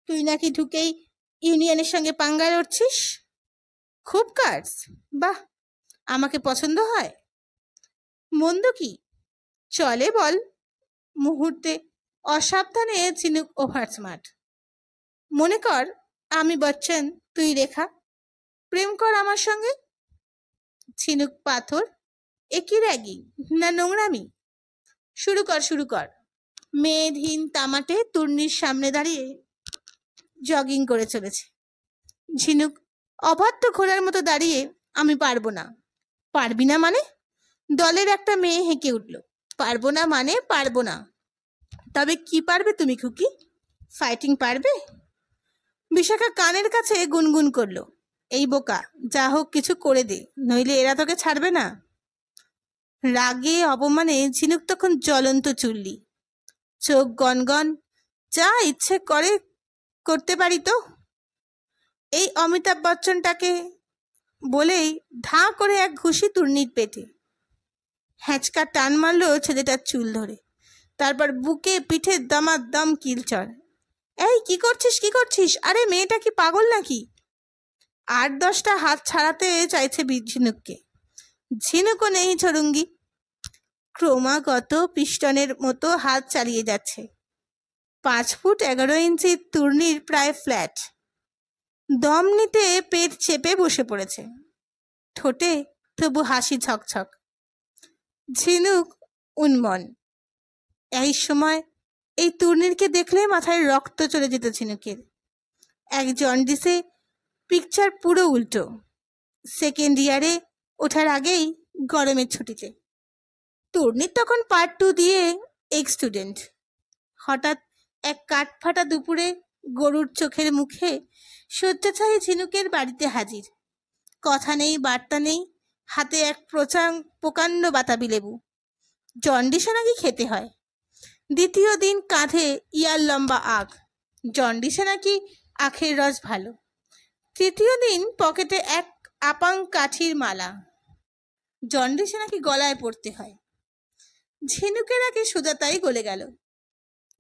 Speaker 1: তুই নাকি ঢুকেই ইউনিয়নের সঙ্গে পাঙ্গা লড়ছিস? খুব কার্স, বাহ, আমাকে পছন্দ হয়। মন্দ কি? চলে বল। মুহূর্তে অসাবধানে ঝিনুক ওভার স্মার্ট। মনে কর আমি বচ্চন, তুই রেখা, প্রেম কর আমার সঙ্গে। ঝিনুক পাথর, একই র্যাগিং না নোংরামি? শুরু কর শুরু কর। মেয়েধীন তামাটে তূর্ণীর সামনে দাঁড়িয়ে জগিং করে চলেছে। ঝিনুক অবাধ্য ঘোড়ার মতো দাঁড়িয়ে, আমি পারবো না। পারবি না মানে? দলের একটা মেয়ে হেঁকে উঠল, পারবো না মানে পারবো না। তবে কি পারবে তুমি খুকি? ফাইটিং পারবে? বিশাখা কানের কাছে গুনগুন করলো, এই বোকা, যা হোক কিছু করে দে, নইলে এরা তোকে ছাড়বে না। রাগে অপমানে ঝিনুক তখন জ্বলন্ত চুল্লি, চোখ গনগন, যা ইচ্ছে করে করতে পারি তো। এই অমিতাভ বচ্চনটাকে বলেই ধাঁ করে এক ঘুষি তূর্ণীর পেটে। হ্যাঁচকা টান মারল ছেলেটার চুল ধরে, তারপর বুকে পিঠে দমাদম কিলচড়। এই কি করছিস কি করছিস? আরে মেয়েটা কি পাগল নাকি? 8-10টা হাত ছাড়াতে চাইছে ঝিনুককে। ঝিনুকও নেই ছড়ুঙ্গি, ক্রমাগত পিস্টনের মতো হাত চালিয়ে যাচ্ছে। 5 ফুট 11 ইঞ্চি তূর্ণীর প্রায় ফ্ল্যাট। দম নিতে পেট চেপে বসে পড়েছে, ঠোঁটে তবু হাসি ছকছক। ঝিনুক উন্মন। এই সময় এই তূর্ণীরকে দেখলে মাথায় রক্ত চলে যেত ঝিনুকের। এক জন্ডিসে পিকচার পুরো উল্টো। সেকেন্ড ইয়ারে ওঠার আগেই গরমের ছুটিতে। তূর্ণীর তখন পার্ট 2 দিয়ে এক্স স্টুডেন্ট। হঠাৎ এক কাঠফাটা দুপুরে গরুর চোখের মুখে শয্যাছায়ী ঝিনুকের বাড়িতে হাজির। কথা নেই বার্তা নেই, হাতে এক প্রকাণ্ড বাতাবি লেবু। জন্ডিসে নাকি খেতে হয়। দ্বিতীয় দিন কাঁধে ইয়ার লম্বা আখ, জন্ডিসে নাকি আখের রস ভালো। তৃতীয় দিন পকেটে এক আপাং কাঠির মালা, জন্ডিসে নাকি গলায় পড়তে হয়। ঝিনুকের আগে সুজাতাই গলে গেল।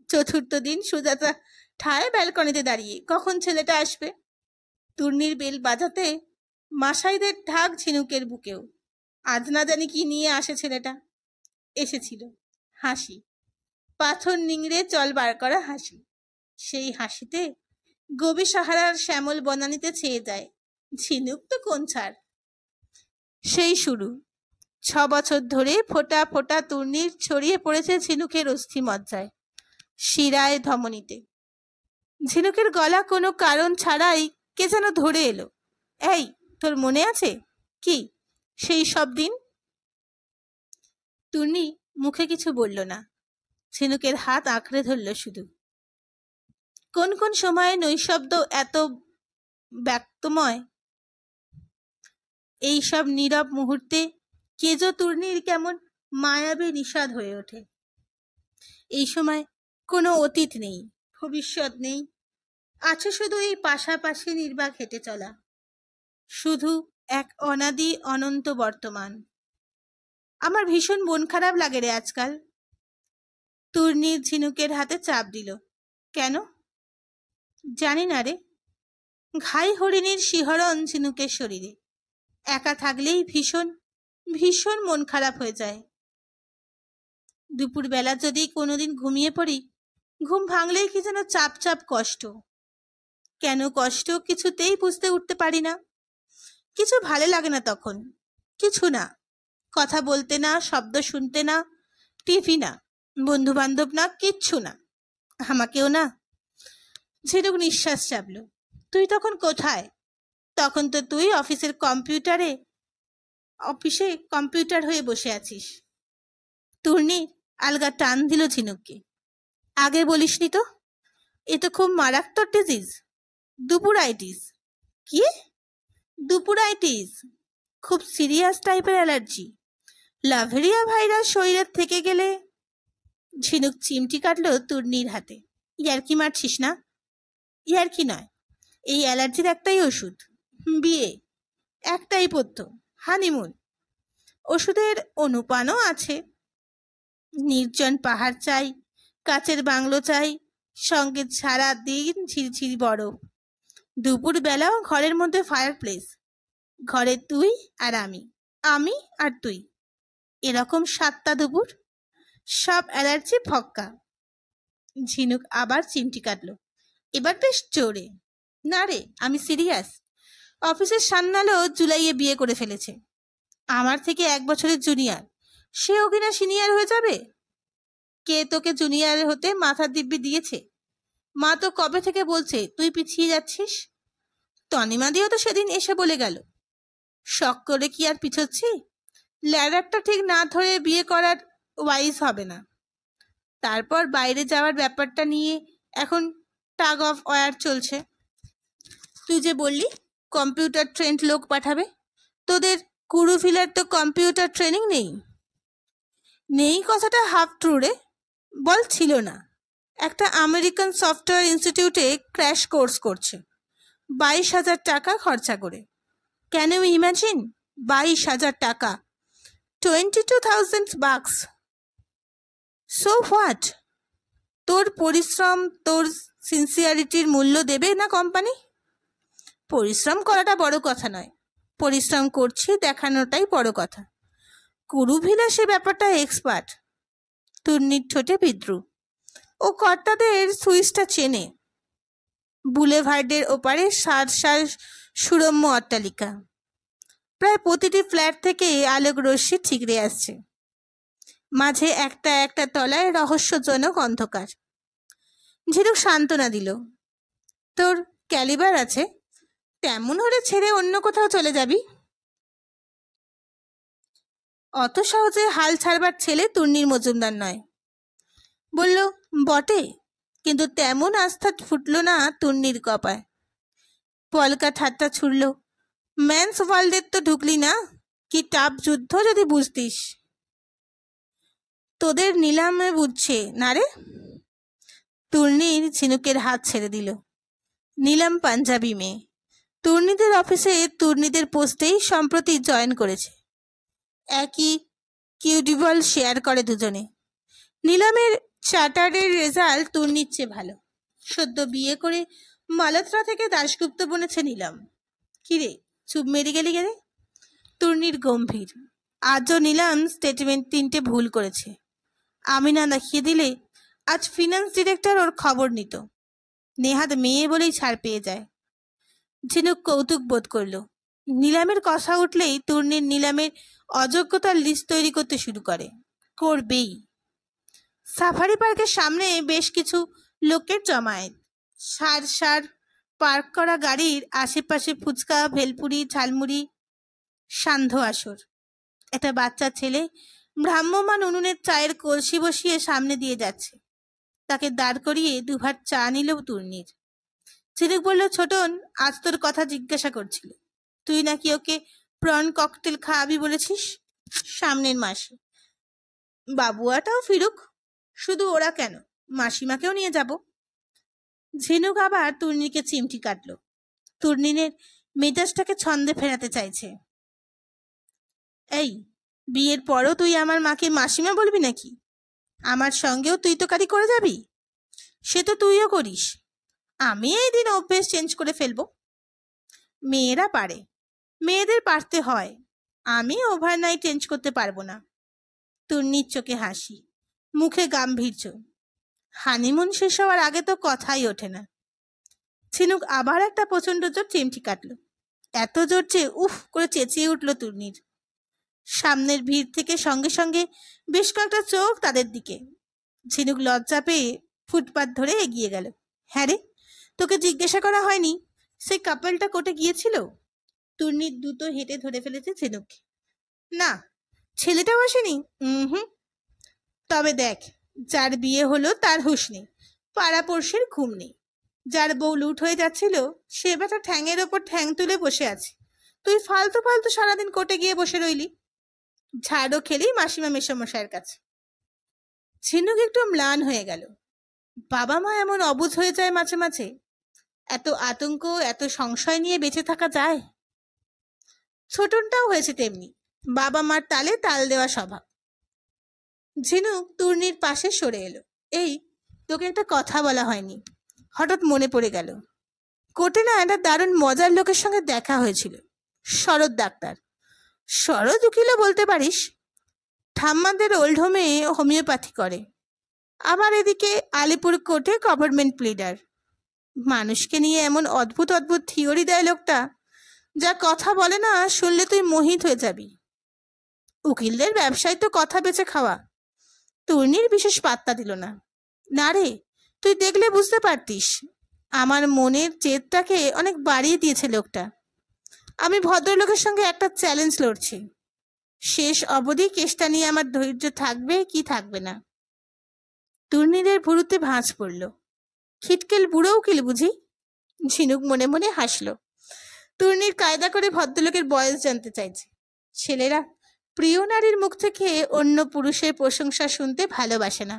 Speaker 1: চতুর্থ দিন সুজাতা ঠায় ব্যালকনিতে দাঁড়িয়ে, কখন ছেলেটা আসবে। তূর্ণীর বেল বাজাতে মাসাইদের ঢাক ঝিনুকের বুকেও। আজ না জানি কি নিয়ে আসে ছেলেটা। এসেছিল হাসি, পাথর নিংড়ে চল বার করা হাসি। সেই হাসিতে গভীর সাহারার শ্যামল বনানিতে ছেয়ে যায়। ঝিনুক তো কোন ছাড়। সেই শুরু। 6 বছর ধরে ফোটা ফোটা তূর্ণীর ছড়িয়ে পড়েছে ঝিনুকের অস্থি মজ্জায়, শিরায়, ধমনীতে। ঝিনুকের গলা কোনো কারণ ছাড়াই কে যেন ধরে এলো। এই, তোর মনে আছে কি সেই সব দিন? তূর্ণী মুখে কিছু বলল না। ঝিনুকের হাত আঁকড়ে ধরল শুধু। কোন কোন সময়ে নৈশব্দ এত ব্যক্তময়, এইসব নীরব মুহূর্তে কেজো তূর্ণীর কেমন মায়াবী নিষাদ হয়ে ওঠে। এই সময় কোনো অতীত নেই, ভবিষ্যৎ নেই, আছে শুধু এই পাশাপাশি নির্বাক হেঁটে চলা, শুধু এক অনাদি অনন্ত বর্তমান। আমার ভীষণ মন খারাপ লাগে রে আজকাল। তূর্ণীর ঝিনুকের হাতে চাপ দিল। কেন জানি না রে। ঘাই হরিণীর শিহরণ ঝিনুকের শরীরে। একা থাকলেই ভীষণ ভীষণ মন খারাপ হয়ে যায়। দুপুরবেলা যদি কোনোদিন ঘুমিয়ে পড়ি, ঘুম ভাঙলেই কি যেন চাপ চাপ কষ্ট। কেন কষ্ট কিছুতেই বুঝতে উঠতে পারি না। কিছু ভালো লাগে না তখন, কিছু না। কথা বলতে না, শব্দ শুনতে না, টিভি না, বন্ধু বান্ধব না, কিচ্ছু না, আমাকেও না। ঝিনুক নিঃশ্বাস চাপল। তুই তখন কোথায়? তখন তো তুই অফিসে কম্পিউটার হয়ে বসে আছিস। তূর্ণী আলগা টান দিল ঝিনুককে। আগে বলিসনি তো। এ তো খুব মারাত্মক ডিজিজ, দুপুরাইটিস। কি? দুপুরাইটিস খুব সিরিয়াস টাইপের অ্যালার্জি। লাভেরিয়া ভাইরাস শরীরের থেকে গেলে। ঝিনুক চিমটি কাটল তূর্ণীর হাতে। ইয়ার্কি মারছিস না? ইয়ার্কি নয়, এই অ্যালার্জির একটাই ওষুধ, বিয়ে। একটাই পথ্য, হানিমুন। ওষুধের অনুপানও আছে। নির্জন পাহাড় চাই, কাচের বাংলো চাই, সঙ্গে সারা দিন ঝিরঝিরি বরফ। দুপুর বেলাও ঘরের মধ্যে ফায়ার প্লেস। ঘরে তুই আর আমি, আমি আর তুই, এরকম 7টা দুপুর। সব অ্যালার্জি ফক্কা। ঝিনুক আবার চিমটি কাটল, এবার বেশ জোরে। না রে, আমি সিরিয়াস। অফিসের সান্নালও জুলাইয়ে বিয়ে করে ফেলেছে। আমার থেকে 1 বছরের জুনিয়র। সেও কিনা সিনিয়র হয়ে যাবে। কে তোকে জুনিয়র হতে মাথার দিব্যি দিয়েছে? মা তো কবে থেকে বলছে তুই পিছিয়ে যাচ্ছিস। তনিমাদিও তো সেদিন এসে বলে গেল। শখ করে কি আর পিছোচ্ছি? ল্যাডারটা ঠিক না ধরে বিয়ে করার ওয়াইজ হবে না। তারপর বাইরে যাওয়ার ব্যাপারটা নিয়ে এখন টাগ অফ ওয়ার চলছে। তুই যে বললি কম্পিউটার ট্রেন্ড লোক পাঠাবে, তোদের কুরুভিলার তো কম্পিউটার ট্রেনিং নেই। নেই কথাটা হাফ ট্রু রে। বল ছিল না। একটা আমেরিকান সফটওয়্যার ইনস্টিটিউটে ক্র্যাশ কোর্স করছে 22,000 টাকা খরচা করে। Can you imagine? 22,000 টাকা, $22,000। So what? তোর পরিশ্রম, তোর সিনসিয়ারিটির মূল্য দেবে না কোম্পানি? পরিশ্রম করাটা বড় কথা নয়, পরিশ্রম করছি দেখানোটাই বড় কথা। কুরুভিলা সে ব্যাপারটা এক্সপার্ট। তূর্ণীর ঠোঁটে বিদ্রুপ। ও কর্তাদের সুইচটা চেনে। বুলেভার্ডের ওপারে সার সার সুরম্য অট্টালিকা। প্রায় প্রতিটি ফ্ল্যাট থেকে আলোক রশ্মি ঠিকরে আসছে। মাঝে একটা একটা তলায় রহস্যজনক অন্ধকার। ঝিনুক সান্ত্বনা দিল। তোর ক্যালিবার আছে, তেমন হলে ছেড়ে অন্য কোথাও চলে যাবি। অত সহজে হাল ছাড়বার ছেলে তূর্ণীর মজুমদার নয়। বলল, বটে, কিন্তু তেমন আস্থা ফুটল না তূর্ণীর কপায়। পলকা ঠাট্টা ছুড়ল। ম্যানস ওয়ার্ল্ডের তো ঢুকলি না, কি টাপ যুদ্ধ যদি বুঝতিস। তোদের নিলামে বুঝছে না রে। তূর্ণীর ঝিনুকের হাত ছেড়ে দিল। নিলাম পাঞ্জাবি মেয়ে। তূর্ণীদের অফিসে তূর্ণীদের পোস্টেই সম্প্রতি জয়েন করেছে। একই কিউডিবল শেয়ার করে দুজনে। নিলামের চার্টারের রেজাল্ট তূর্ণীর চেয়ে ভালো। সদ্য বিয়ে করে মালত্রা থেকে দাশগুপ্ত বনেছে নিলাম। কিরে, চুপ মেরে গেলি গেলে? তূর্ণীর গম্ভীর। আজও নিলাম স্টেটমেন্ট 3টে ভুল করেছে। আমি না দেখিয়ে দিলে আজ ফিনান্স ডিরেক্টর ওর খবর নিত। নেহাত মেয়ে বলেই ছাড় পেয়ে যায়। ঝিনুক কৌতুক বোধ করল। নিলামের কথা উঠলেই তূর্ণীর নিলামের অযোগ্যতার লিস্ট তৈরি করতে শুরু করে। করবেই। সাফারি পার্কের সামনে বেশ কিছু লোকের জমায়েত। সার সার পার্ক করা গাড়ির আশেপাশে ফুচকা, ভেলপুরি, ঝালমুড়ি, সান্ধ্য আসর। একটা বাচ্চা ছেলে ভ্রাম্যমান উনুনের চায়ের কলসি বসিয়ে সামনে দিয়ে যাচ্ছে। তাকে দাঁড় করিয়ে দুভার চা নিল তূর্ণির। ঝিনুক বলল, ছোটন আজ তোর কথা জিজ্ঞাসা করছিল, তুই নাকি ওকে প্রন ককটেল খাওয়াবি বলেছিস সামনের মাসে। বাবুয়াটাও ফিরুক, শুধু ওরা কেন, মাসিমাকেও নিয়ে যাব। ঝিনুক আবার তূর্ণিকে চিমটি কাটল। তূর্ণিনের মেজাজটাকে ছন্দে ফেরাতে চাইছে। এই, বিয়ের পরও তুই আমার মাকে মাসিমা বলবি নাকি? আমার সঙ্গেও তুই তোকারি করে যাবি? সে তো তুইও করিস। আমি এই দিন অভ্যেস চেঞ্জ করে ফেলবো। মেয়েরা পারে, মেয়েদের পারতে হয়, আমি ওভারনাইট চেঞ্জ করতে পারবো না। তূর্ণির চোখে হাসি, মুখে গাম্ভীর্য। হানিমুন শেষ হওয়ার আগে তো কথাই ওঠে না। ঝিনুক আবার একটা প্রচন্ড জোর চিমটি কাটল। এত জোর যে উফ করে চেঁচিয়ে উঠল তূর্ণির। সামনের ভিড় থেকে সঙ্গে সঙ্গে বেশ কয়েকটা চোখ তাদের দিকে। ঝিনুক লজ্জা পেয়ে ফুটপাত ধরে এগিয়ে গেল। হ্যাঁ রে, তোকে জিজ্ঞাসা করা হয়নি সেই কাপলটা কোর্টে গিয়েছিল? তূর্ণির দ্রুত হেঁটে ধরে ফেলেছে ঝিনুককে। না, ছেলেটাও আসেনি। হুম। তবে দেখ, যার বিয়ে হলো তার হুঁশ নেই, পাড়াপড়শির ঘুম নেই। যার বউ লুট হয়ে যাচ্ছিল সে বেটা ঠ্যাংয়ের ওপর ঠ্যাং তুলে বসে আছে। তুই ফালতু ফালতু সারাদিন কোর্টে গিয়ে বসে রইলি, ঝাড়ও খেলি মাসিমা মেশামশাইয়ের কাছে। ঝিনুক একটু ম্লান হয়ে গেল। বাবা মা এমন অবুঝ হয়ে যায় মাঝে মাঝে। এত আতঙ্ক, এত সংশয় নিয়ে বেঁচে থাকা যায়? ছোটনটাও হয়েছে তেমনি, বাবা মার তালে তাল দেওয়া স্বভাব। ঝিনুক তূর্ণির পাশে সরে এলো। এই, তোকে একটা কথা বলা হয়নি, হঠাৎ মনে পড়ে গেল। কোর্টে না একটা দারুণ মজার লোকের সঙ্গে দেখা হয়েছিল, শরৎ ডাক্তার। শরৎ উকিলও বলতে পারিস। ঠাম্মাদের ওল্ড হোমে হোমিওপ্যাথি করে, আবার এদিকে আলিপুর কোর্টে গভর্নমেন্ট প্লিডার। মানুষকে নিয়ে এমন অদ্ভুত অদ্ভুত থিওরি দেয় লোকটা, যা কথা বলে না শুনলে তুই মোহিত হয়ে যাবি। উকিলদের ব্যবসায় তো কথা বেচে খাওয়া। তূর্ণির বিশেষ পাত্তা দিল না। না রে, তুই দেখলে বুঝতে পারতিস, আমার মনের জেদটাকে অনেক বাড়িয়ে দিয়েছে লোকটা। আমি ভদ্রলোকের সঙ্গে একটা চ্যালেঞ্জ লড়ছি, শেষ অবধি কেসটা নিয়ে আমার ধৈর্য থাকবে কি থাকবে না। তূর্ণিরের ভুরুতে ভাঁজ পড়ল। খিটকেল বুড়ো উকিল বুঝি? ঝিনুক মনে মনে হাসল। তূর্ণির কায়দা করে ভদ্রলোকের বয়স জানতে চাইছে। ছেলেরা প্রিয় নারীর মুখ থেকে অন্য পুরুষের প্রশংসা শুনতে ভালোবাসে না।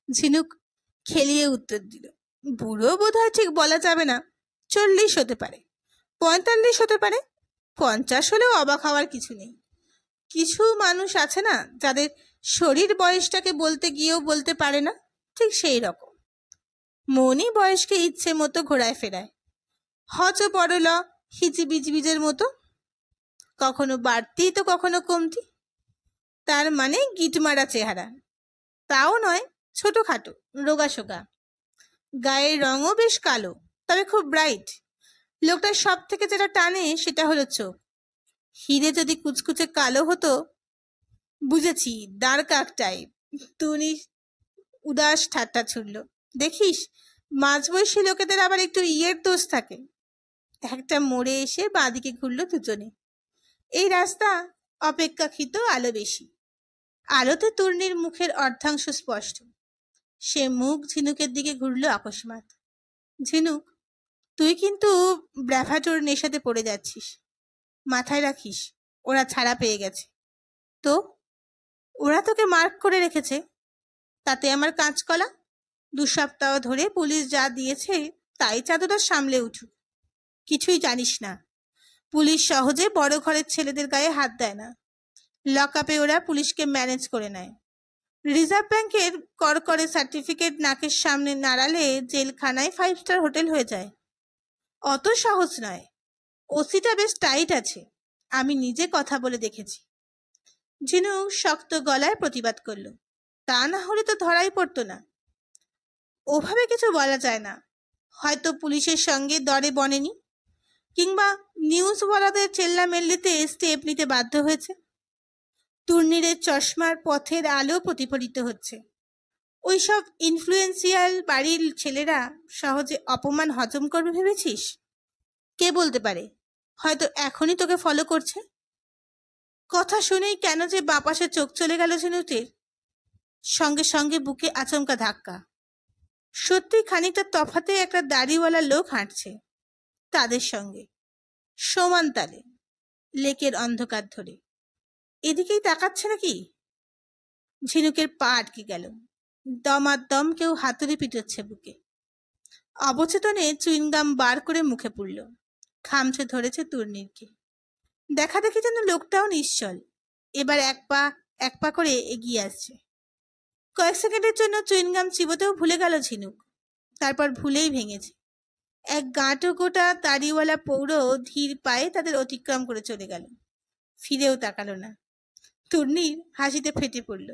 Speaker 1: ঝিনুক খেলিয়ে উত্তর দিল, বুড়ো বোধহয় ঠিক বলা যাবে না, 40 হতে পারে, 45 হতে পারে, 50 হলেও অবাক হওয়ার কিছু নেই। কিছু মানুষ আছে না, যাদের শরীর বয়সটাকে বলতে গিয়েও বলতে পারে না, ঠিক সেই রকম। মনই বয়সকে ইচ্ছে মতো ঘোরায় ফেরায়, হচ পরল হিজিবিজবিজের মতো, কখনো বাড়তি তো কখনো কমতি। তার মানে গিটমারা চেহারা, তাও নয়, ছোটখাটো, রোগাসোগা। গায়ের রঙও বেশ কালো, তবে খুব ব্রাইট। লোকটার সব থেকে যেটা টানে সেটা হলো চোখ। হিরে যদি কুচকুচে কালো হতো, বুঝেছি, ডার্ক টাইপ। তুনি উদাস ঠাট্টা ছুড়ল। দেখিস, মাঝবয়সী লোকেদের আবার একটু ইয়ের দোষ থাকে। একটা মোড়ে এসে বাঁদিকে ঘুরল দুজনে। এই রাস্তা অপেক্ষাকৃত আলো বেশি। আলোতে তূর্ণির মুখের অর্ধাংশ স্পষ্ট। সে মুখ ঝিনুকের দিকে ঘুরল অকস্মাৎ। ঝিনুক, তুই কিন্তু ব্র্যাভাটোর নেশাতে পড়ে যাচ্ছিস। মাথায় রাখিস, ওরা ছাড়া পেয়ে গেছে। তো ওরা তোকে মার্ক করে রেখেছে, তাতে আমার কাঁচকলা। 2 সপ্তাহ ধরে পুলিশ যা দিয়েছে তাই চাদরা সামলে উঠুক। কিছুই জানিস না, পুলিশ সহজে বড় ঘরের ছেলেদের গায়ে হাত দেয় না। লকআপে ওরা পুলিশকে ম্যানেজ করে নেয়। রিজার্ভ ব্যাংকের করকরে সার্টিফিকেট নাকের সামনে নাড়ালে জেলখানায় 5 স্টার হোটেল হয়ে যায়। অত সহজ নয়। ওসিটা বেশ টাইট আছে, আমি নিজে কথা বলে দেখেছি। ঝিনুক শক্ত গলায় প্রতিবাদ করল, তা না হলে তো ধরাই পড়তো না। ওভাবে কিছু বলা যায় না, হয়তো পুলিশের সঙ্গে দরে বনেনি, কিংবা নিউজওয়ালাদের চেল্লামেল্লিতে স্টেপ নিতে বাধ্য হয়েছে। তূর্ণিরের চশমার পথের আলো প্রতিফলিত হচ্ছে। ওইসব ইনফ্লুয়েন্সিয়াল বাড়ির ছেলেরা সহজে অপমান হজম করবে ভেবেছিস? কে বলতে পারে, হয়তো এখনই তোকে ফলো করছে। কথা শুনেই কেন যে বাপাসে চোখ চলে গেল ঝিনুকের। সঙ্গে সঙ্গে বুকে আচমকা ধাক্কা। সত্যি খানিকটা তফাতে একটা দাড়িওয়ালা লোক হাঁটছে তাদের সঙ্গে, সমান তালে, লেকের অন্ধকার ধরে। এদিকেই তাকাচ্ছে নাকি? ঝিনুকের পা আটকে গেল। দমাদম কেউ হাতুড়ি পিটোচ্ছে বুকে। অবচেতনে চুইনগাম বার করে মুখে পুরল। খামছে ধরেছে তূর্ণীরকে। দেখা দেখি যেন লোকটাও নিশ্চল। এবার এক পা করে এগিয়ে আসছে। কয়েক সেকেন্ডের জন্য চুইনগাম চিবোতেও ভুলে গেল ঝিনুক। তারপর ভুলেই ভেঙেছে। এক গাঁটো গোটা দাড়িওয়ালা পৌর ধীর পায়ে তাদের অতিক্রম করে চলে গেল। ফিরেও তাকালো না। তূর্ণীর হাসিতে ফেটে পড়ল।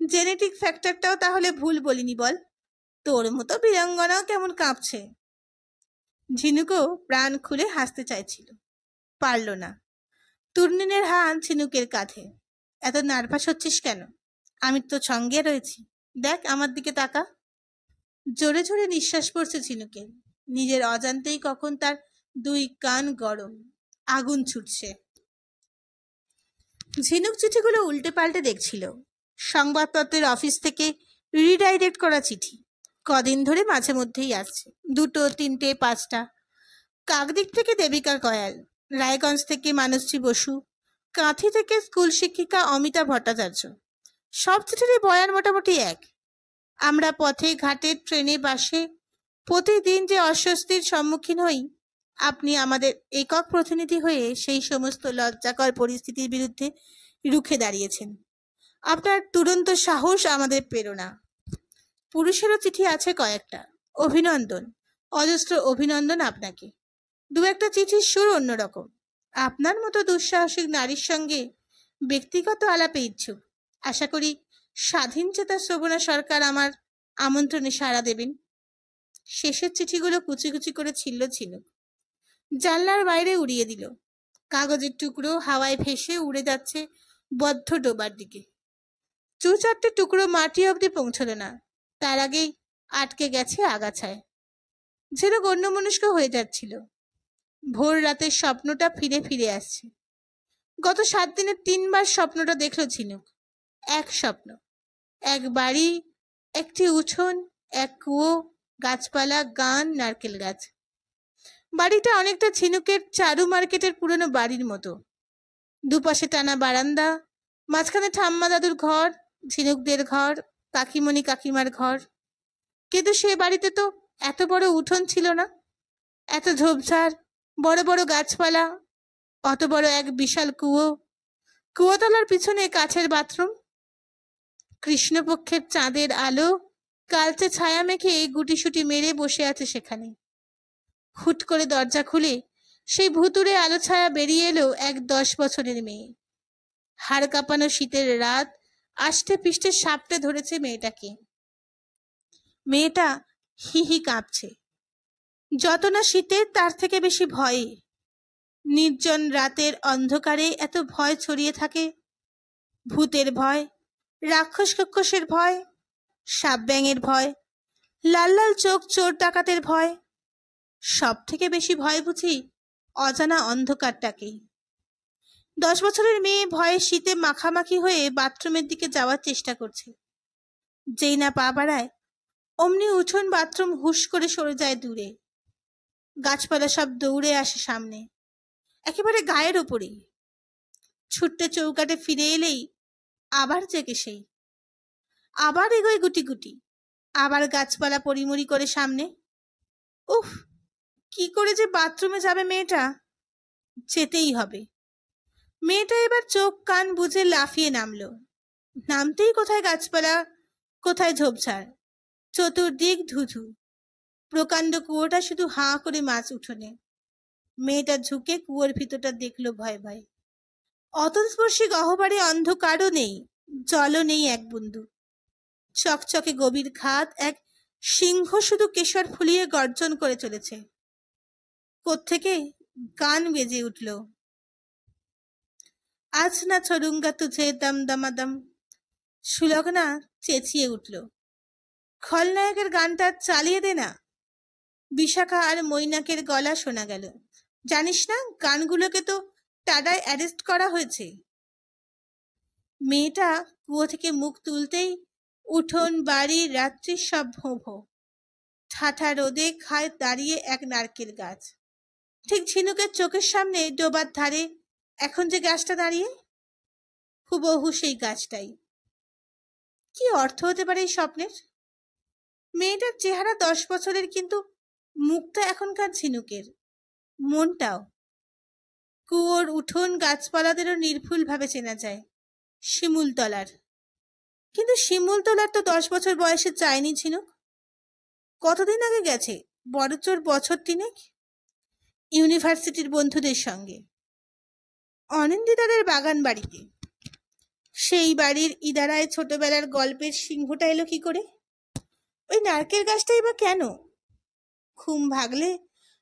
Speaker 1: জেনেটিক ফ্যাক্টরটাও তাহলে ভুল বলিনি বল? তোর মতো বীরাঙ্গনাও কেমন কাঁপছে। ঝিনুকও প্রাণ খুলে হাসতে চাইছিল, পারল না। তূর্ণিনের হাত ঝিনুকের কাঁধে। এত নার্ভাস হচ্ছিস কেন? আমি তো সঙ্গে রয়েছি, দেখ আমার দিকে তাকা। জোরে জোরে নিঃশ্বাস পড়ছে ঝিনুকের। নিজের অজান্তেই কখন তার দুই কান গরম, আগুন ছুটছে। ঝিনুক চিঠিগুলো উল্টে পাল্টে দেখছিল। সংবাদপত্রের অফিস থেকে রিডাইরেক্ট করা চিঠি। কদিন ধরে মাঝে মধ্যেই আসছে, 2, 3, 5টা। কাকদ্বীপ থেকে দেবিকা কয়াল, রায়গঞ্জ থেকে মানসী বসু, কাঁথি থেকে স্কুল শিক্ষিকা অমিতা ভট্টাচার্য। সব চিঠিরই বয়ান মোটামুটি এক। আমরা পথে ঘাটে ট্রেনে বাসে প্রতিদিন যে অস্বস্তির সম্মুখীন হই, আপনি আমাদের একক প্রতিনিধি হয়ে সেই সমস্ত লজ্জাকর পরিস্থিতির বিরুদ্ধে রুখে দাঁড়িয়েছেন। আপনার তুরন্ত সাহস আমাদের প্রেরণা। পুরুষেরও চিঠি আছে কয়েকটা। অভিনন্দন, অজস্র অভিনন্দন আপনাকে। 2-1টা চিঠির সুর অন্যরকম। আপনার মতো দুঃসাহসিক নারীর সঙ্গে ব্যক্তিগত আলাপে ইচ্ছুক। আশা করি স্বাধীনচেতা শ্রবণা সরকার আমার আমন্ত্রণে সাড়া দেবেন। শেষের চিঠিগুলো কুচি কুচি করে ছিল ঝিনুক। জানলার বাইরে উড়িয়ে দিল। কাগজের টুকরো হাওয়ায় ভেসে উড়ে যাচ্ছে বদ্ধ ডোবার দিকে। 2-4টে টুকরো মাটি অবধি পৌঁছল না, তার আগেই আটকে গেছে আগাছায়। ঝিনুক অন্যমনস্ক হয়ে যাচ্ছিল। ভোর রাতের স্বপ্নটা ফিরে ফিরে আসছে। গত 7 দিনে 3বার স্বপ্নটা দেখল ঝিনুক। এক স্বপ্ন, এক বাড়ি, একটি উঠোন, এক কুয়ো, গাছপালা, গান, নারকেল গাছ। বাড়িটা অনেকটা ঝিনুকের চারু মার্কেটের পুরনো বাড়ির মতো। দুপাশে টানা বারান্দা, মাঝখানে ঠাম্মা দাদুর ঘর, ঝিনুকদের ঘর, কাকিমণি কাকিমার ঘর। কিন্তু সে বাড়িতে তো এত বড় উঠোন ছিল না, এত ঝোপঝাড়, বড় বড় গাছপালা, অত বড় এক বিশাল কুয়ো, কুয়োতলার পিছনে কাছের বাথরুম। কৃষ্ণপক্ষের চাঁদের আলো কালচে ছায়া মেখে গুটিসুটি মেরে বসে আছে সেখানে। হুট করে দরজা খুলে সেই ভুতুড়ে আলো ছায়া বেরিয়ে এলো এক 10 বছরের মেয়ে। হাড় কাঁপানো শীতের রাত আষ্টে পিষ্টে সাপটে ধরেছে মেয়েটাকে। মেয়েটা হি হি কাঁপছে। যত না শীতে তার থেকে বেশি ভয়ে। নির্জন রাতের অন্ধকারে এত ভয় ছড়িয়ে থাকে। ভূতের ভয়, রাক্ষস কক্ষসের ভয়, সাপ ব্যাঙের ভয়, লাল লাল চোখ চোর ডাকাতের ভয়। সব থেকে বেশি ভয় বুঝি অজানা অন্ধকারটাকেই। 10 বছরের মেয়ে ভয়ে শীতে মাখামাখি হয়ে বাথরুমের দিকে যাওয়ার চেষ্টা করছে। যেই না পা বাড়ায় অমনি উঠোন বাথরুম হুশ করে সরে যায় দূরে। গাছপালা সব দৌড়ে আসে সামনে, একেবারে গায়ের ওপরেই। ছুটতে চৌকাটে ফিরে এলেই আবার জেগে সেই। আবার এগোয় গুটি গুটি, আবার গাছপালা পরিমরি করে সামনে। উফ, কি করে যে বাথরুমে যাবে মেয়েটা? যেতেই হবে। মেয়েটা এবার চোখ কান বুঝে লাফিয়ে নামলো। নামতেই কোথায় গাছপালা, কোথায় ঝোপঝাড়, চতুর্দিক ধুধু। প্রকাণ্ড কুয়োটা শুধু হাঁ করে মাছ উঠোনে। মেয়েটা ঝুঁকে কুয়োর ভিতরটা দেখলো ভয় ভয়। অতস্পর্শী গহ্বরে অন্ধকারও নেই, জলও নেই এক বিন্দু। চকচকে গভীর খাদ, এক সিংহ শুধু কেশর ফুলিয়ে গর্জন করে চলেছে। কোত্থেকে গান বেজে উঠল। আজ না ছড়ুঙ্গা তুঝে দম দমাদম। সুলগ্না চেঁচিয়ে উঠল, খলনায়কের গানটা চালিয়ে দে না। বিশাখা আর মৈনাকের গলা শোনা গেল। জানিস না, গানগুলোকে তো টাডায় অ্যারেস্ট করা হয়েছে। মেয়েটা কুয়ো থেকে মুখ তুলতেই উঠোন বাড়ি রাত্রির সব ভোঁ ভোঁ। ঠাঠা রোদে খায় দাঁড়িয়ে এক নারকেল গাছ, ঠিক ঝিনুকের চোখের সামনে ডোবার ধারে এখন যে গাছটা দাঁড়িয়ে, হুবহু সেই গাছটাই। কি অর্থ হতে পারে এই স্বপ্নের? মেয়েটার চেহারা 10 বছরের, কিন্তু মুখটা এখনকার ঝিনুকের, মনটাও। কুয়োর উঠোন গাছপালাদেরও নির্ভুলভাবে চেনা যায়। শিমুলতলার, কিন্তু শিমুলতলার তো 10 বছর বয়সে চায়নি ঝিনুক। কতদিন আগে গেছে? বড়জোর বছর 3। ইউনিভার্সিটির বন্ধুদের সঙ্গে অনিন্দিতাদের বাগান বাড়িতে। সেই বাড়ির ইদারায় ছোটবেলার গল্পের সিংহটা এলো কি করে? ওই নারকেল গাছটাই বা কেন? ঘুম ভাগলে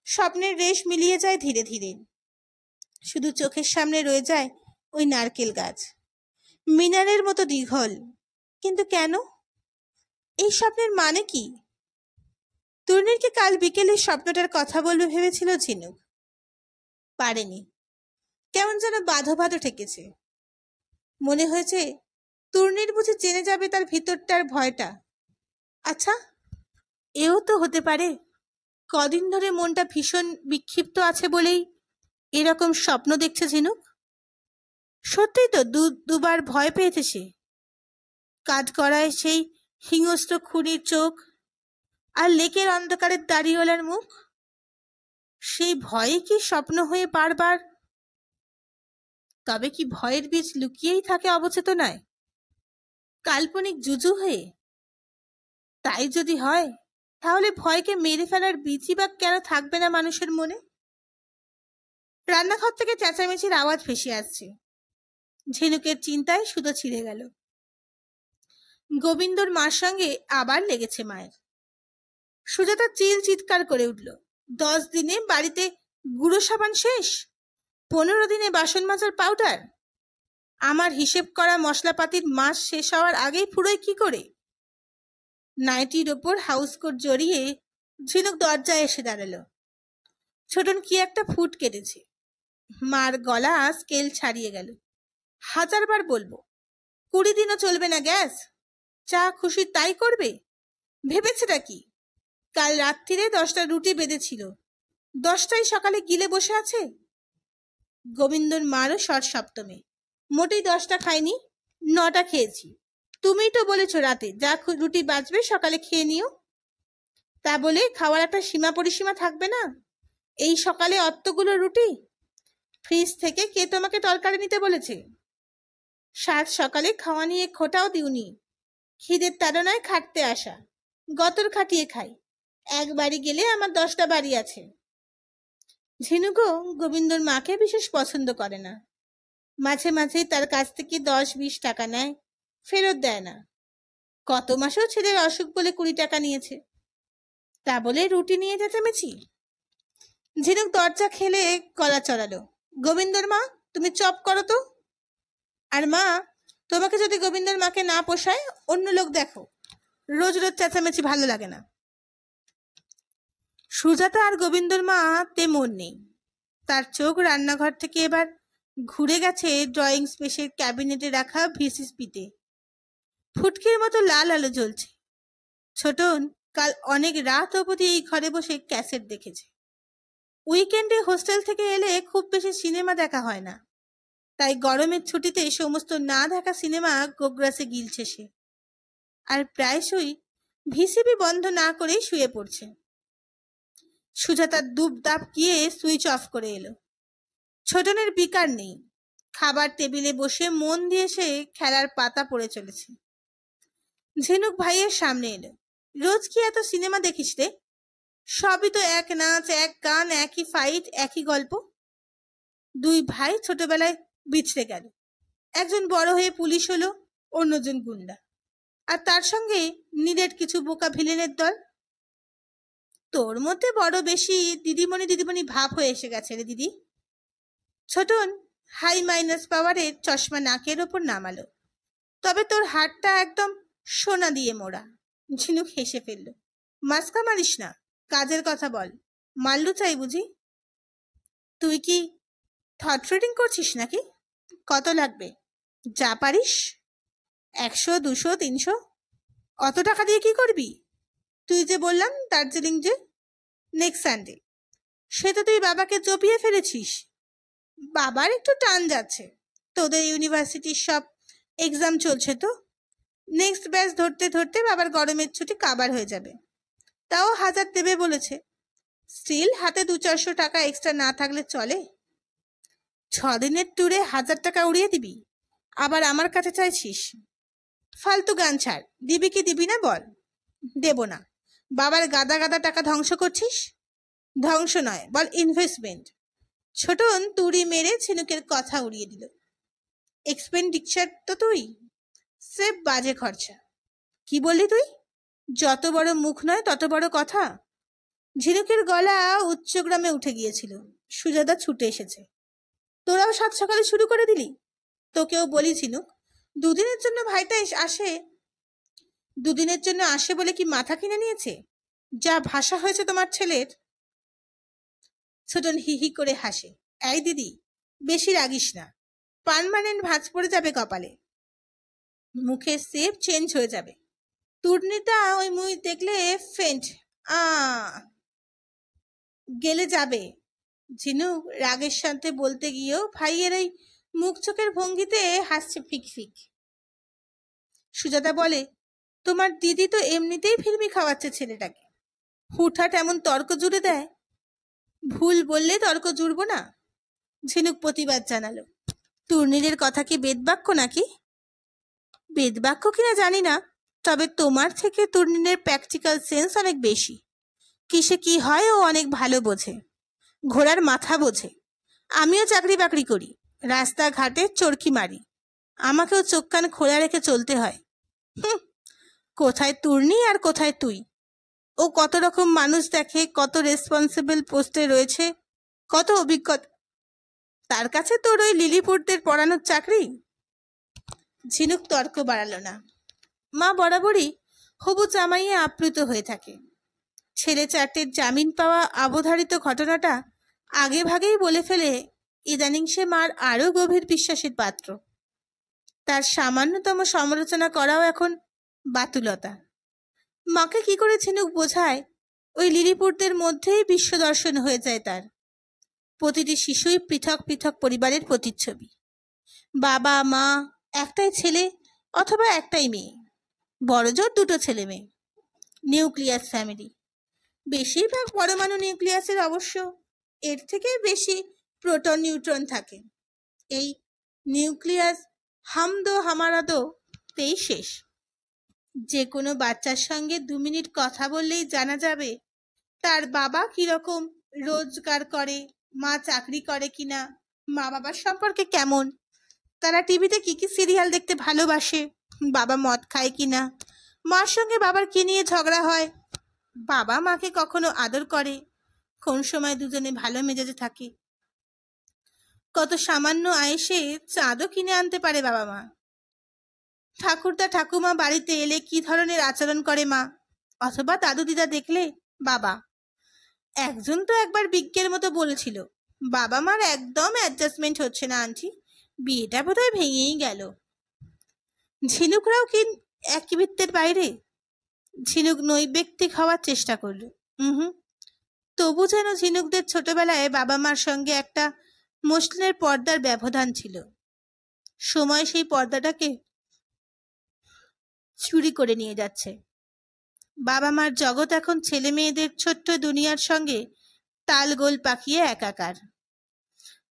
Speaker 1: স্বপ্নের রেশ মিলিয়ে যায় ধীরে ধীরে, শুধু চোখের সামনে রয়ে যায় ওই নারকেল গাছ, মিনারের মতো দীঘল। কিন্তু কেন? এই স্বপ্নের মানে কি? তরুণীরকে কাল বিকেলে স্বপ্নটার কথা বলবে ভেবেছিল ঝিনুক, পারেনি। কেমন যেন বাঁধো বাঁধো ঠেকেছে। মনে হয়েছে তরুণীর বুঝি জেনে যাবে তার ভিতরটার ভয়টা। আচ্ছা, এও তো হতে পারে কদিন ধরে মনটা ভীষণ বিক্ষিপ্ত আছে বলেই এরকম স্বপ্ন দেখছে ঝিনুক। সত্যিই তো দুবার ভয় পেয়েছে সে। কাঠগড়ায় সেই হিংস্র খুনির চোখ, আর লেকের অন্ধকারের দাড়িওয়ালার মুখ। সেই ভয়ে কি স্বপ্ন হয়ে বারবার? তবে কি ভয়ের বীজ লুকিয়েই থাকে অবচেতনায়, কাল্পনিক জুজু হয়ে? তাই যদি হয়, তাহলে ভয়কে মেরে ফেলার বীজই বা কেন থাকবে না মানুষের মনে? রান্নাঘর থেকে চেঁচামেচির আওয়াজ ভেসে আসছে। ঝিনুকের চিন্তায় সুতো ছিঁড়ে গেল। গোবিন্দর মার সঙ্গে আবার লেগেছে মায়ের। সুজাতা চিৎকার করে উঠল, 10 দিনে বাড়িতে গুঁড়ো সাবান শেষ, 15 দিনে বাসন মাজার পাউডার। আমার হিসেব করা মশলাপাতির মাস শেষ হওয়ার আগেই ফুরোয় কি করে? নাইটির ওপর হাউসকোট জড়িয়ে ঝিনুক দরজায় এসে দাঁড়ালো। ছোটন কি একটা ফুট কেটেছে। মার গলা স্কেল ছাড়িয়ে গেল। 1000বার বলবো, 20 দিনও চলবে না গ্যাস? যা খুশি তাই করবে? ভেবেছেটা কি? কাল রাত্রিরে 10টা রুটি বেঁধেছিল, 10টাই সকালে গিলে বসে আছে। গোবিন্দর মারও ষট সপ্তমে, মোটেই 10টা খাইনি, 9টা খেয়েছি। তুমিই তো বলেছ রাতে যা রুটি বাঁচবে সকালে খেয়ে নিও। তা বলে খাওয়ার একটা সীমা পরিসীমা থাকবে না? এই সকালে অতগুলো রুটি? ফ্রিজ থেকে কে তোমাকে তরকারি নিতে বলেছে? 7 সকালে খাওয়া নিয়ে খোটাও দিওনি। খিদের তাড়নায় খাটতে আসা, গতর খাটিয়ে খাই। এক বাড়ি গেলে আমার 10টা বাড়ি আছে। ঝিনুকও গোবিন্দর মাকে বিশেষ পছন্দ করে না। মাঝে মাঝেই তার কাছ থেকে 10-20 টাকা নেয়, ফেরত দেয় না। কত মাসেও ছেলের অসুখ বলে 20 টাকা নিয়েছে। তা বলে রুটি নিয়ে চেঁচামেচি? ঝিনুক দরজা খেলে গলা চড়ালো, গোবিন্দর মা তুমি চপ করো তো। আর মা, তোমাকে যদি গোবিন্দর মাকে না পোষায় অন্য লোক দেখো, রোজ রোজ চেঁচামেচি ভালো লাগে না। সুজাতা আর গোবিন্দর মা তে মন নেই। তার চোখ রান্নাঘর থেকে এবার ঘুরে গেছে ড্রয়িং স্পেসের ক্যাবিনেটে রাখা ভিসিপিতে। ফুটকির মতো লাল আলো জ্বলছে। ছোটন কাল অনেক রাত অবধি এই ঘরে বসে ক্যাসেট দেখেছে। উইকেন্ডে হোস্টেল থেকে এলে খুব বেশি সিনেমা দেখা হয় না, তাই গরমের ছুটিতে সমস্ত না দেখা সিনেমা গোগ্রাসে গিলছে সে। আর প্রায়শই ভিসিপি বন্ধ না করেই শুয়ে পড়ছে। সুজাতার দুপদাপ গিয়ে সুইচ অফ করে এলো। ছোটনের বিকার নেই, খাবার টেবিলে বসে মন দিয়ে সে খেলার পাতা পড়ে চলেছে। ঝিনুক ভাইয়ের সামনে এলো। রোজ কি এত সিনেমা দেখিস রে? সবই তো এক নাচ এক গান, একই ফাইট, একই গল্প। 2 ভাই ছোটবেলায় বিছড়ে গেল। একজন বড় হয়ে পুলিশ হলো, অন্যজন গুন্ডা, আর তার সঙ্গে নিরেট কিছু বোকা ভিলেনের দল। তোর মধ্যে বড় বেশি দিদিমণি ভাব হয়ে এসে গেছে রে দিদি। ছোটন হাই মাইনাস পাওয়ারের চশমা নাকের ওপর নামালো। তবে তোর হাতটা একদম সোনা দিয়ে মোড়া। ঝিনুক হেসে ফেলল। মাস্কা মারিস না, কাজের কথা বল। মাল্লু চাই বুঝি? তুই কি থট রিডিং করছিস নাকি? কত লাগবে? যা পারিস। 100, 200, 300? অত টাকা দিয়ে কি করবি? তুই যে বললাম দার্জিলিং যে নেক্সট সানডে, সে তো তুই বাবাকে চপিয়ে ফেলেছিস। বাবার একটু টান যাচ্ছে, তোদের ইউনিভার্সিটির সব এক্সাম চলছে তো। নেক্সট ব্যাচ ধরতে ধরতে বাবার গরমের ছুটি কাবার হয়ে যাবে। তাও 1000 দেবে বলেছে। স্টিল হাতে 200-400 টাকা এক্সট্রা না থাকলে চলে? 6 দিনের ট্যুরে 1000 টাকা উড়িয়ে দিবি, আবার আমার কাছে চাইছিস? ফালতু গান ছাড়, দিবি কি দিবি না বল। দেব না। বাবার গাদা গাদা টাকা ধ্বংস করছিস। ধ্বংস নয়, বল ইনভেস্টমেন্ট। ছোটন তুড়ি মেরে ঝিনুকের কথা উড়িয়ে দিল। এক্সপেন্ডিচার তো তুই, সেফ বাজে খরচা। কি বললি তুই? যত বড় মুখ নয় তত বড় কথা। ঝিনুকের গলা উচ্চগ্রামে উঠে গিয়েছিল। সুজাতা ছুটে এসেছে। তোরাও 7 সকালে শুরু করে দিলি? তোকেও বলি ঝিনুক, দুদিনের জন্য ভাইটা আসে। দুদিনের জন্য আসে বলে কি মাথা কিনে নিয়েছে? যা ভাষা হয়েছে তোমার ছেলের। ছোটন হি হি করে হাসে। এই দিদি, বেশি রাগিস না। পার্মানেন্ট ভাঁজ পড়ে যাবে কপালে। মুখের শেপ চেঞ্জ হয়ে যাবে। তুর্নিটা ওই মুই দেখলে ফেন্ট গেলে যাবে। ঝিনুক রাগের সাথে বলতে গিয়েও ভাইয়ের ওই মুখ চোখের ভঙ্গিতে হাসছে ফিক ফিক। সুজাতা বলে, তোমার দিদি তো এমনিতেই ফিল্মি খাওয়াচ্ছে ছেলেটাকে, হুটহাট এমন তর্ক জুড়ে দেয়। ভুল বললে তর্ক জুড়বো না। ঝিনুক প্রতিবাদ জানালো। তুর্নিরের কথা কি বেদবাক্য নাকি? বেদবাক্য কিনা জানি না, তবে তোমার থেকে তুর্নিরের প্র্যাকটিক্যাল সেন্স অনেক বেশি। কিসে কি হয় ও অনেক ভালো বোঝে, ঘোড়ার মাথা বোঝে। আমিও চাকরি বাকরি করি, রাস্তাঘাটে চরকি মারি, আমাকেও চোখ কান খোলা রেখে চলতে হয়। কোথায় তুর্নি আর কোথায় তুই? ও কত রকম মানুষ দেখে, কত রেসপন্সিবল পোস্টে রয়েছে, কত অভিজ্ঞতা। তার কাছে তোর ওই লিলিপুটদের পড়ানোর চাকরি। ঝিনুক তর্ক বাড়ালো না। মা বরাবরই হবু জামাইয়ে আপ্লুত হয়ে থাকে। ছেলে চারটের জামিন পাওয়া অবধারিত ঘটনাটা আগে ভাগেই বলে ফেলে ইদানিং সে মার আরো গভীর বিশ্বাসের পাত্র। তার সামান্যতম সমালোচনা করাও এখন বাতুলতা। মাকে কি করে ঝিনুক বোঝায় ওই লিলিপুটদের মধ্যেই বিশ্ব দর্শন হয়ে যায় তার। প্রতিটি শিশুই পৃথক পৃথক পরিবারের প্রতিচ্ছবি। বাবা মা, একটাই ছেলে অথবা একটাই মেয়ে, বড়জোর 2টো ছেলে মেয়ে। Nucleus family. বেশিরভাগ পরমাণু নিউক্লিয়াসের অবশ্য এর থেকে বেশি প্রোটন নিউট্রন থাকে। এই নিউক্লিয়াস হামদো হামারাদো তেই শেষ। যে কোনো বাচ্চার সঙ্গে 2 মিনিট কথা বললেই জানা যাবে তার বাবা কিরকম রোজগার করে, মা চাকরি করে কিনা, মা বাবার সম্পর্কে কেমন, তারা টিভিতে কি কি সিরিয়াল দেখতে ভালোবাসে, বাবা মদ খায় কিনা, মার সঙ্গে বাবার কি নিয়ে ঝগড়া হয়, বাবা মাকে কখনো আদর করে, কোন সময় দুজনে ভালো মেজাজে থাকে, কত সামান্য আয়েসে চাঁদও কিনে আনতে পারে বাবা মা, ঠাকুরদা ঠাকুমা বাড়িতে এলে কি ধরনের আচরণ করে মা, অথবা দাদু দিদা দেখলে বাবা। একজন তো একবার বিজ্ঞের মতো বলেছিল, বাবা মার একদম অ্যাডজাস্টমেন্ট হচ্ছে না আন্টি, বিয়েটা বোধহয় ভেঙেই গেল। ঝিনুকরাও কি একই বৃত্তের বাইরে? ঝিনুক নৈবেক্তিক হওয়ার চেষ্টা করল। তবু যেন ঝিনুকদের ছোটবেলায় বাবা মার সঙ্গে একটা মসলিনের পর্দার ব্যবধান ছিল। সময় সেই পর্দাটাকে চুরি করে নিয়ে যাচ্ছে। বাবা মার জগৎ এখন ছেলে মেয়েদের ছোট্ট দুনিয়ার সঙ্গে তালগোল পাকিয়ে একাকার।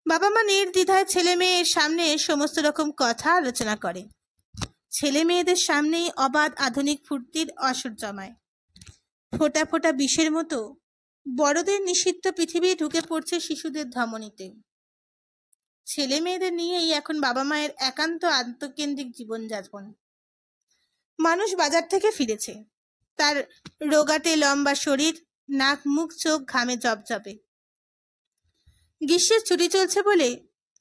Speaker 1: বাবা মা নির্দ্বিধায় ছেলে মেয়ের সামনে সমস্ত রকম কথা আলোচনা করে। ছেলে মেয়েদের সামনেই অবাধ আধুনিক ফুর্তির আসর জমায়। ফোঁটা ফোঁটা বিষের মতো বড়দের নিষিদ্ধ পৃথিবী ঢুকে পড়ছে শিশুদের ধমনীতে। ছেলে মেয়েদের নিয়েই এখন বাবা মায়ের একান্ত আত্মকেন্দ্রিক জীবনযাপন। মানুষ বাজার থেকে ফিরেছে, তার রোগাটে লম্বা শরীর, নাক মুখ চোখ ঘামে জবজবে। গ্রীষ্মের ছুটি চলছে বলে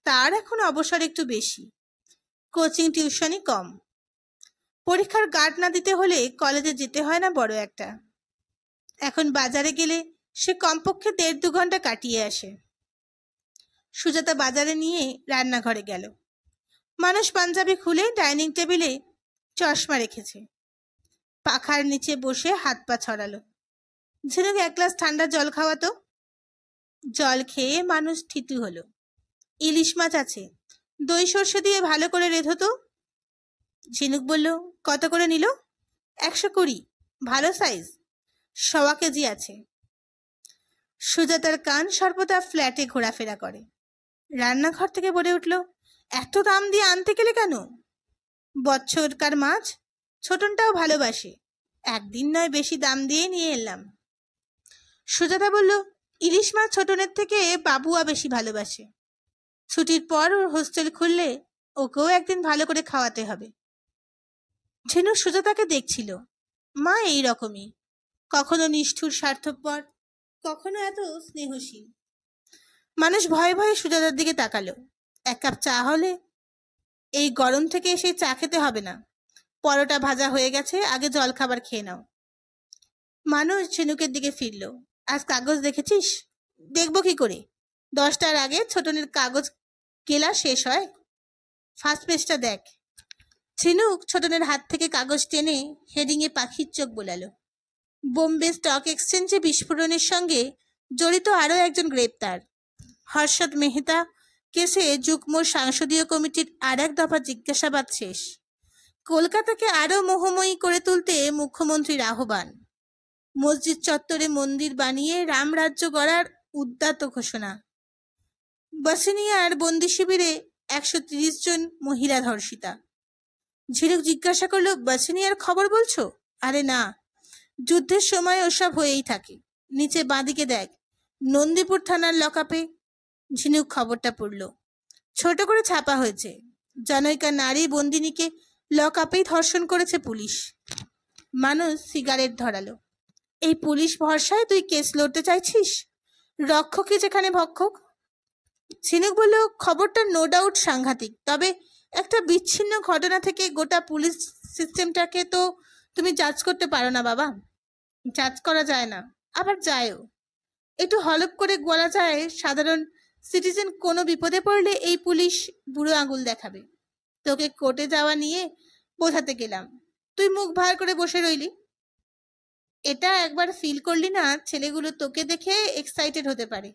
Speaker 1: তার এখন অবসর একটু বেশি, কোচিং টিউশনই কম। পরীক্ষার গার্ড না দিতে হলে কলেজে যেতে হয় না বড় একটা। এখন বাজারে গেলে সে কমপক্ষে 1.5-2 ঘন্টা কাটিয়ে আসে। সুজাতা বাজারে নিয়ে রান্নাঘরে গেল। মানুষ পাঞ্জাবি খুলে ডাইনিং টেবিলে চশমা রেখেছে, পাখার নিচে বসে হাত পা ছড়ালো। ঝিনুক এক গ্লাস ঠান্ডা জল খাওয়াতো। জল খেয়ে মানুষ থিতু হলো। ইলিশ মাছ আছে, দই সর্ষে দিয়ে ভালো করে রেঁধো তো। ঝিনুক বলল, কত করে নিল? 120, ভালো সাইজ, 1.25 কেজি আছে। সুজাতার কান সর্বদা ফ্ল্যাটে ঘোরাফেরা করে। রান্নাঘর থেকে বলে উঠল, এত দাম দিয়ে আনতে গেলে কেন? বছরকার মাছ, ছোটনটাও ভালোবাসে, একদিন নয় বেশি দাম দিয়ে নিয়ে এলাম। সুজাতা বলল, ইলিশ মাছ ছোটনের থেকে বাবুয়া বেশি ভালোবাসে। ছুটির পর ওর হোস্টেল খুললে ওকেও একদিন ভালো করে খাওয়াতে হবে। ঝিনুক সুজাতাকে দেখছিল। মা এই রকমই, কখনো নিষ্ঠুর স্বার্থপর, কখনো এত স্নেহশীল। মানুষ ভয়ে ভয়ে সুজাতার দিকে তাকালো। 1 কাপ চা হলে? এই গরম থেকে এসে চা খেতে হবে না, পরোটা ভাজা হয়ে গেছে, আগে জল খাবার খেয়ে নাও। মানুষ ঝিনুকের দিকে ফিরল। আজ কাগজ দেখেছিস? দেখবো কি করে, 10টার আগে ছোটনের কাগজ কেলা শেষ হয়। ফার্স্ট পেজটা দেখ। ঝিনুক ছোটনের হাত থেকে কাগজ টেনে হেডিংয়ে পাখির চোখ বোলালো। বোম্বে স্টক এক্সচেঞ্জে বিস্ফোরণের সঙ্গে জড়িত আরও একজন গ্রেপ্তার। হর্ষদ মেহতা কেসে যুগ্ম সংসদীয় কমিটির আর এক দফা জিজ্ঞাসাবাদ শেষ। কলকাতাকে আরও মোহময়ী করে তুলতে মুখ্যমন্ত্রীর আহ্বান। মসজিদ চত্বরে মন্দির বানিয়ে রামরাজ্য গড়ার উদ্যত ঘোষণা। বসনিয়ার বন্দি শিবিরে 130 জন মহিলা ধর্ষিতা। ঝিনুক জিজ্ঞাসা করলো, বসনিয়ার খবর বলছো? আরে না, যুদ্ধের সময় ওসব হয়েই থাকে। নিচে বাঁদিকে দেখ, নন্দীপুর থানার লকআপে। ঝিনুক খবরটা পড়ল। ছোট করে ছাপা হয়েছে, জনৈকা নারী বন্দিনীকে লকআপেই ধর্ষণ করেছে পুলিশ। মানুষ সিগারেট ধরালো। এই পুলিশ ভরসায় তুই কেস লড়তে চাইছিস? রক্ষকই যেখানে ভক্ষক। ঝিনুক বলল, খবরটা নো ডাউট সাংঘাতিক, তবে একটা বিচ্ছিন্ন ঘটনা থেকে গোটা পুলিশ সিস্টেমটাকে তো তুমি জাজ করতে পারো না বাবা। জাজ করা যায় না, আবার যায়ও। একটু হলপ করে বলা যায়, সাধারণ সিটিজেন কোনো বিপদে পড়লে এই পুলিশ বুড়ো আঙুল দেখাবে। তোকে কোর্টে যাওয়া নিয়ে বোঝাতে গেলাম, তুই মুখ ভার করে বসে রইলি। এটা একবার ফিল করলি না, ছেলেগুলো তোকে দেখে এক্সাইটেড হতে পারে।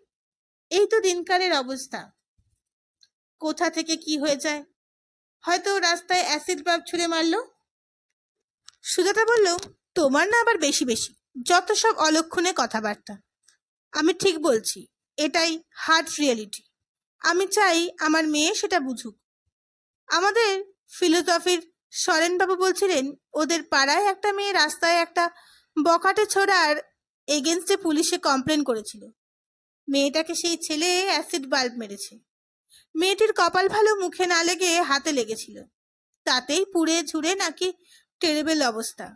Speaker 1: এই তো দিনকালের অবস্থা, কোথা থেকে কি হয়ে যায়। হয়তো রাস্তায় অ্যাসিড বাব ছুঁড়ে মারলো। সুজাতা বলল, তোমার না আবার বেশি বেশি, যত সব অলক্ষণে কথাবার্তা। আমি ঠিক বলছি, এটাই হার্ড রিয়েলিটি। আমি চাই আমার মেয়ে সেটা বুঝুক। আমাদের ফিলোসফির সরেনবাবু বলছিলেন, ওদের পাড়ায় একটা মেয়ে রাস্তায় একটা বকাটে ছোড়ার এগেনস্টে পুলিশে কমপ্লেন করেছিল। মেয়েটাকে সেই ছেলে অ্যাসিড বাল্ব মেরেছে। মেয়েটির কপাল ভালো, মুখে না লেগে হাতে লেগেছিল, তাতেই পুড়ে ঝুড়ে নাকি টেরেবেল অবস্থা।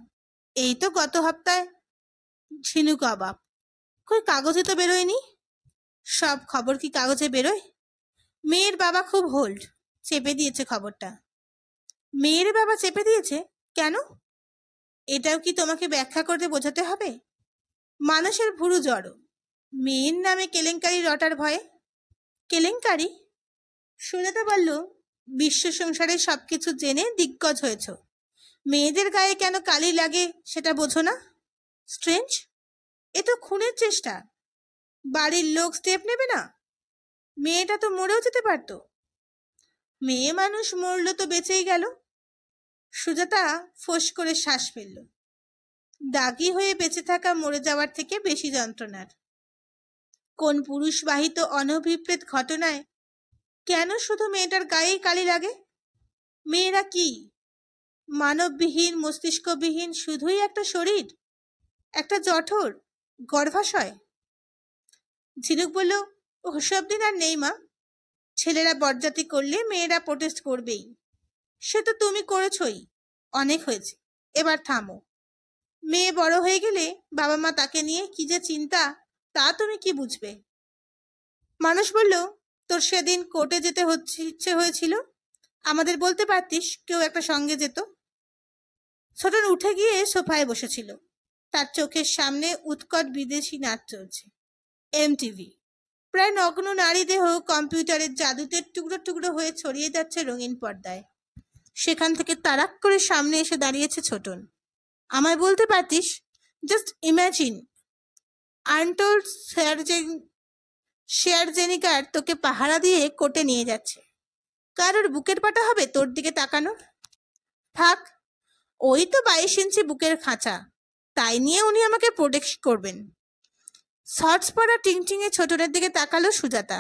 Speaker 1: এই তো গত হপ্তায়। ঝিনুক অবাক, কই কাগজে তো বেরোয়নি। সব খবর কি কাগজে বেরোয়? মেয়ের বাবা খুব হোল্ড, চেপে দিয়েছে খবরটা। মেয়ের বাবা চেপে দিয়েছে কেন? এটাও কি তোমাকে ব্যাখ্যা করতে বোঝাতে হবে? মানুষের ভুরু জড়ো, মেয়ের নামে কেলেঙ্কারি রটার ভয়ে। কেলেঙ্কারি? সুজাতা বলল, বিশ্ব সংসারে সবকিছু জেনে দিগ্গজ হয়েছ, মেয়েদের গায়ে কেন কালি লাগে সেটা বোঝো না? স্ট্রেঞ্জ, এ তো খুনের চেষ্টা। বাড়ির লোক স্টেপ নেবে না? মেয়েটা তো মরেও যেতে পারত। মেয়ে মানুষ মরল তো বেঁচেই গেল। সুজাতা ফোঁস করে শ্বাস ফেলল। দাগি হয়ে বেঁচে থাকা মরে যাওয়ার থেকে বেশি যন্ত্রণার। কোন পুরুষবাহিত অনভিপ্রেত ঘটনায় কেন শুধু মেয়েটার গায়েই কালি লাগে? মেয়েরা কি মানববিহীন, মস্তিষ্কবিহীন, শুধুই একটা শরীর, একটা জঠর, গর্ভাশয়? ঝিনুক বলল, ওসব দিন আর নেই মা। ছেলেরা বরজাতি করলে মেয়েরা প্রোটেস্ট করবেই, সে তো তুমি করেছই, অনেক হয়েছে, এবার থামো। মেয়ে বড় হয়ে গেলে বাবা মা তাকে নিয়ে কি যে চিন্তা, তা তুমি কি বুঝবে? মানুষ বলল, তোর সেদিন কোর্টে যেতে ইচ্ছে হয়েছিল, আমাদের বলতে পারতিস, কেউ একটা সঙ্গে যেত। ছোটন উঠে গিয়ে সোফায় বসেছিল। তার চোখের সামনে উৎকট বিদেশি নাচ চলছে। MTV। প্রায় নগ্ন নারী দেহ কম্পিউটারের জাদুতে টুকরো টুকরো হয়ে ছড়িয়ে যাচ্ছে রঙিন পর্দায়। সেখান থেকে তারাক করে সামনে এসে দাঁড়িয়েছে ছোটন। আমায় বলতে পারতিস, জাস্ট ইম্যাজিন, আর্নটোল্ড শেয়ারজেনিকার তোকে পাহারা দিয়ে কোর্টে নিয়ে যাচ্ছে। কারোর বুকের পাটা হবে তোর দিকে তাকানো? থাক, ওই তো 22 ইঞ্চি বুকের খাঁচা, তাই নিয়ে উনি আমাকে প্রোটেক্ট করবেন। শর্টস পরা টিংটিংয়ে ছোটনের দিকে তাকালো সুজাতা।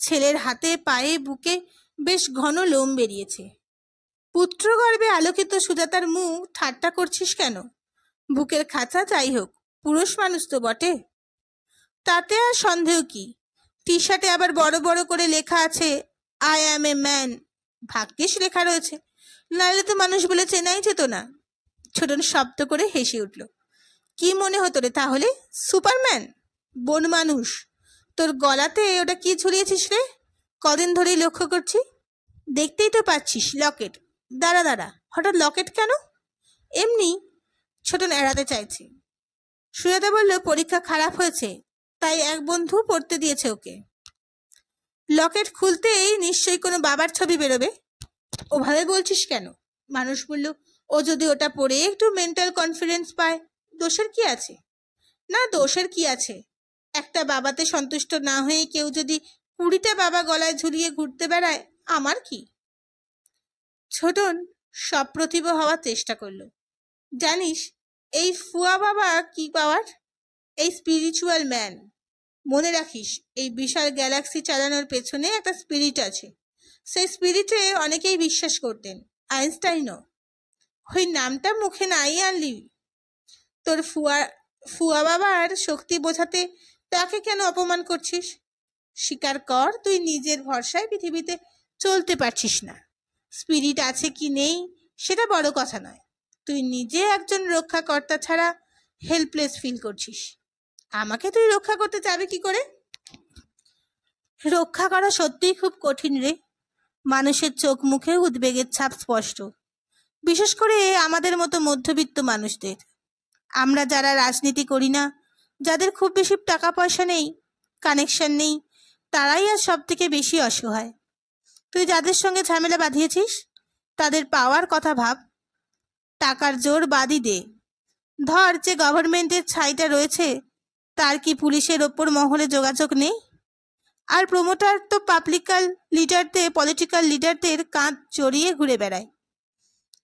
Speaker 1: ছেলের হাতে পায়ে বুকে বেশ ঘন লোম বেরিয়েছে। পুত্রগর্ভে আলোকিত সুজাতার মুখ ঠাট্টা করছিস কেন? বুকের খাঁচা যাই হোক, পুরুষ মানুষ তো বটে, তাতে আর সন্দেহ কি? টি শার্টে আবার বড় বড় করে লেখা আছে আই অ্যাম এ ম্যান। ভাগ্যিস লেখা রয়েছে, নাহলে তো মানুষ বলে চেনাই যেত না। ছোটন শব্দ করে হেসে উঠল। কি মনে হতো রে তাহলে? সুপারম্যান? বন মানুষ? তোর গলাতে ওটা কি ঝুলিয়েছিস রে? কদিন ধরেই লক্ষ্য করছি। দেখতেই তো পাচ্ছিস, লকেট। দাঁড়া দাঁড়া, হঠাৎ লকেট কেন? এমনি। ছোটন এড়াতে চাইছে। সুজাতা বলল, পরীক্ষা খারাপ হয়েছে, তাই এক বন্ধু পড়তে দিয়েছে ওকে। লকেট খুলতেই নিশ্চয়ই কোনো বাবার ছবি বেরোবে। ওভাবে বলছিস কেন? মানুষ বলল, ও যদি ওটা পড়ে একটু মেন্টাল কনফিডেন্স পায়, দোষের কি আছে? না, দোষের কি আছে? একটা বাবাতে সন্তুষ্ট না হয়ে কেউ যদি 20টা বাবা গলায় ঝুলিয়ে ঘুরতে বেড়ায়, আমার কি? ছোটন সপ্রতিভ হওয়ার চেষ্টা করলো। জানিস এই ফুয়া বাবা কি পাওয়ার? এই স্পিরিচুয়াল ম্যান। মনে রাখিস, এই বিশাল গ্যালাক্সি চালানোর পেছনে একটা স্পিরিট আছে। সেই স্পিরিটে অনেকেই বিশ্বাস করতেন, আইনস্টাইনও। ওই নামটা মুখে নাই আনলি। তোর ফুয়া বাবার শক্তি বোঝাতে তাকে কেন অপমান করছিস? স্বীকার কর, তুই নিজের ভরসায় পৃথিবীতে চলতে পারছিস না। স্পিরিট আছে কি নেই সেটা বড় কথা নয়, তুই নিজে একজন রক্ষাকর্তা ছাড়া হেল্পলেস ফিল করছিস। আমাকে তুই রক্ষা করতে যাবে কি করে? রক্ষা করা সত্যিই খুব কঠিন রে। মানুষের চোখ মুখে উদ্বেগের ছাপ স্পষ্ট, বিশেষ করে আমাদের মতো মধ্যবিত্ত মানুষদের। আমরা যারা রাজনীতি করি না, যাদের খুব বেশি টাকা পয়সা নেই, কানেকশন নেই, তারাই আর সব থেকে বেশি অসহায়। তুই যাদের সঙ্গে ঝামেলা বাঁধিয়েছিস, তাদের পাওয়ার কথা ভাব। টাকার জোর বাদই দে। ধর, যে গভর্নমেন্টের ছাইটা রয়েছে, তার কি পুলিশের ওপর মহলে যোগাযোগ নেই? আর প্রমোটার তো পলিটিক্যাল লিডারদের কাঁধ জড়িয়ে ঘুরে বেড়ায়।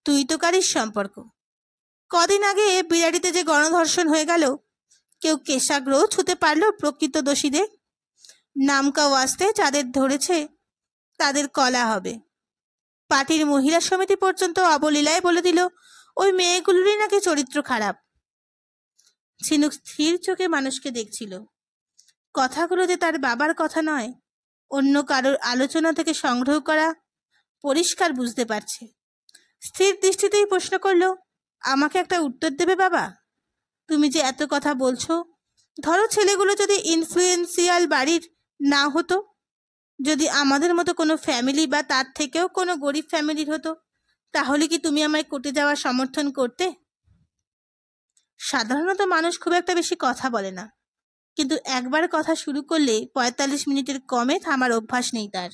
Speaker 1: তুই তো কারিস সম্পর্ক। কদিন আগে বিরাটিতে যে গণধর্ষণ হয়ে গেল, কেউ কেশাগ্রহ ছুতে পারল প্রকৃত দোষীদের? নামকা ওয়াস্তে যাদের ধরেছে তাদের কলা হবে। পার্টির মহিলা সমিতি পর্যন্ত অবলীলায় বলে দিল ওই মেয়েগুলোরই নাকি চরিত্র খারাপ। ঝিনুক স্থির চোখে মানুষকে দেখছিল। কথাগুলো যে তার বাবার কথা নয়, অন্য কারোর আলোচনা থেকে সংগ্রহ করা, পরিষ্কার বুঝতে পারছে। স্থির দৃষ্টিতেই প্রশ্ন করল, আমাকে একটা উত্তর দেবে বাবা? তুমি যে এত কথা বলছো, ধরো ছেলেগুলো যদি ইনফ্লুয়েন্সিয়াল বাড়ির না হতো, যদি আমাদের মতো কোনো ফ্যামিলি বা তার থেকেও কোনো গরিব ফ্যামিলির হতো, তাহলে কি তুমি আমায় কোর্টে যাওয়ার সমর্থন করতে? সাধারণত মানুষ খুব একটা বেশি কথা বলে না, কিন্তু একবার কথা শুরু করলে 45 মিনিটের কমে থামার অভ্যাস নেই তার।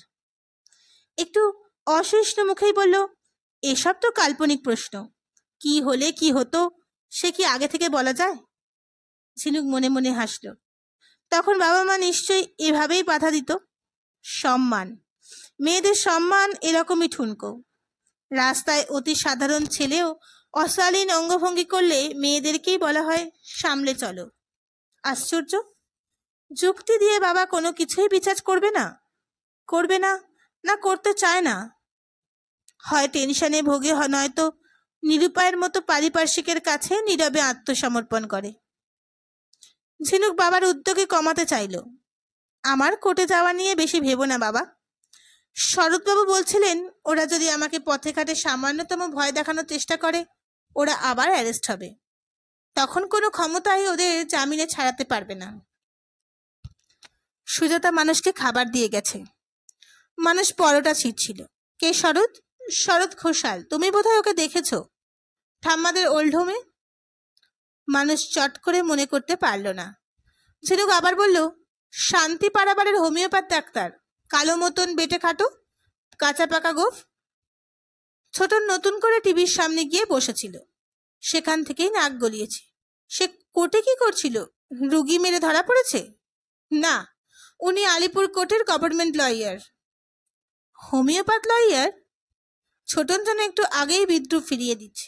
Speaker 1: একটু অসহিষ্ণু মুখেই বলল, এসব তো কাল্পনিক প্রশ্ন। কি হলে কি হতো সে কি আগে থেকে বলা যায়? ঝিনুক মনে মনে হাসল। তখন বাবা মা নিশ্চয়ই এভাবেই বাধা দিত। সম্মান, মেয়েদের সম্মান এরকমই ঠুনকো। রাস্তায় অতি সাধারণ ছেলেও অশালীন অঙ্গভঙ্গি করলে মেয়েদেরকেই বলা হয় সামলে চলো। আশ্চর্য! যুক্তি দিয়ে বাবা কোনো কিছুই বিচার করবে না, না করতে চায় না। হয় টেনশনে ভোগে, নয়তো নিরুপায়ের মতো পারিপার্শ্বিকের কাছে নীরবে আত্মসমর্পণ করে। ঝিনুক বাবার উদ্যোগে কমাতে চাইল। আমার কোর্টে যাওয়া নিয়ে বেশি ভেবো না বাবা। শরৎবাবু বলছিলেন, ওরা যদি আমাকে পথে ঘাটে সামান্যতম ভয় দেখানোর চেষ্টা করে, ওরা আবার অ্যারেস্ট হবে। তখন কোনো ক্ষমতাই ওদের জামিনে ছাড়াতে পারবে না। সুজাতা মানুষকে খাবার দিয়ে গেছে। মানুষ পরোটা ছিঁড়ছিল। কে শরৎ? শরৎ ঘোষাল। তুমি বোধহয় ওকে দেখেছ, ঠাম্মাদের ওল্ড হোমে। মানুষ চট করে মনে করতে পারল না। ঝিনুক আবার বলল, শান্তি পাড়াবাড়ির হোমিওপ্যাথ ডাক্তার, কালো মতন বেটে খাটো, কাঁচা পাকা গোফ। ছোটন নতুন করে টিভির সামনে গিয়ে বসেছিল। সেখান থেকেই নাক গলিয়েছে। সে কোর্টে কি করছিল? রুগী মেরে ধরা পড়েছে? না, উনি আলিপুর কোর্টের government lawyer. Homeopath lawyer? Chhotan যেন একটু আগেই বিদ্রুপ ফিরিয়ে দিচ্ছে।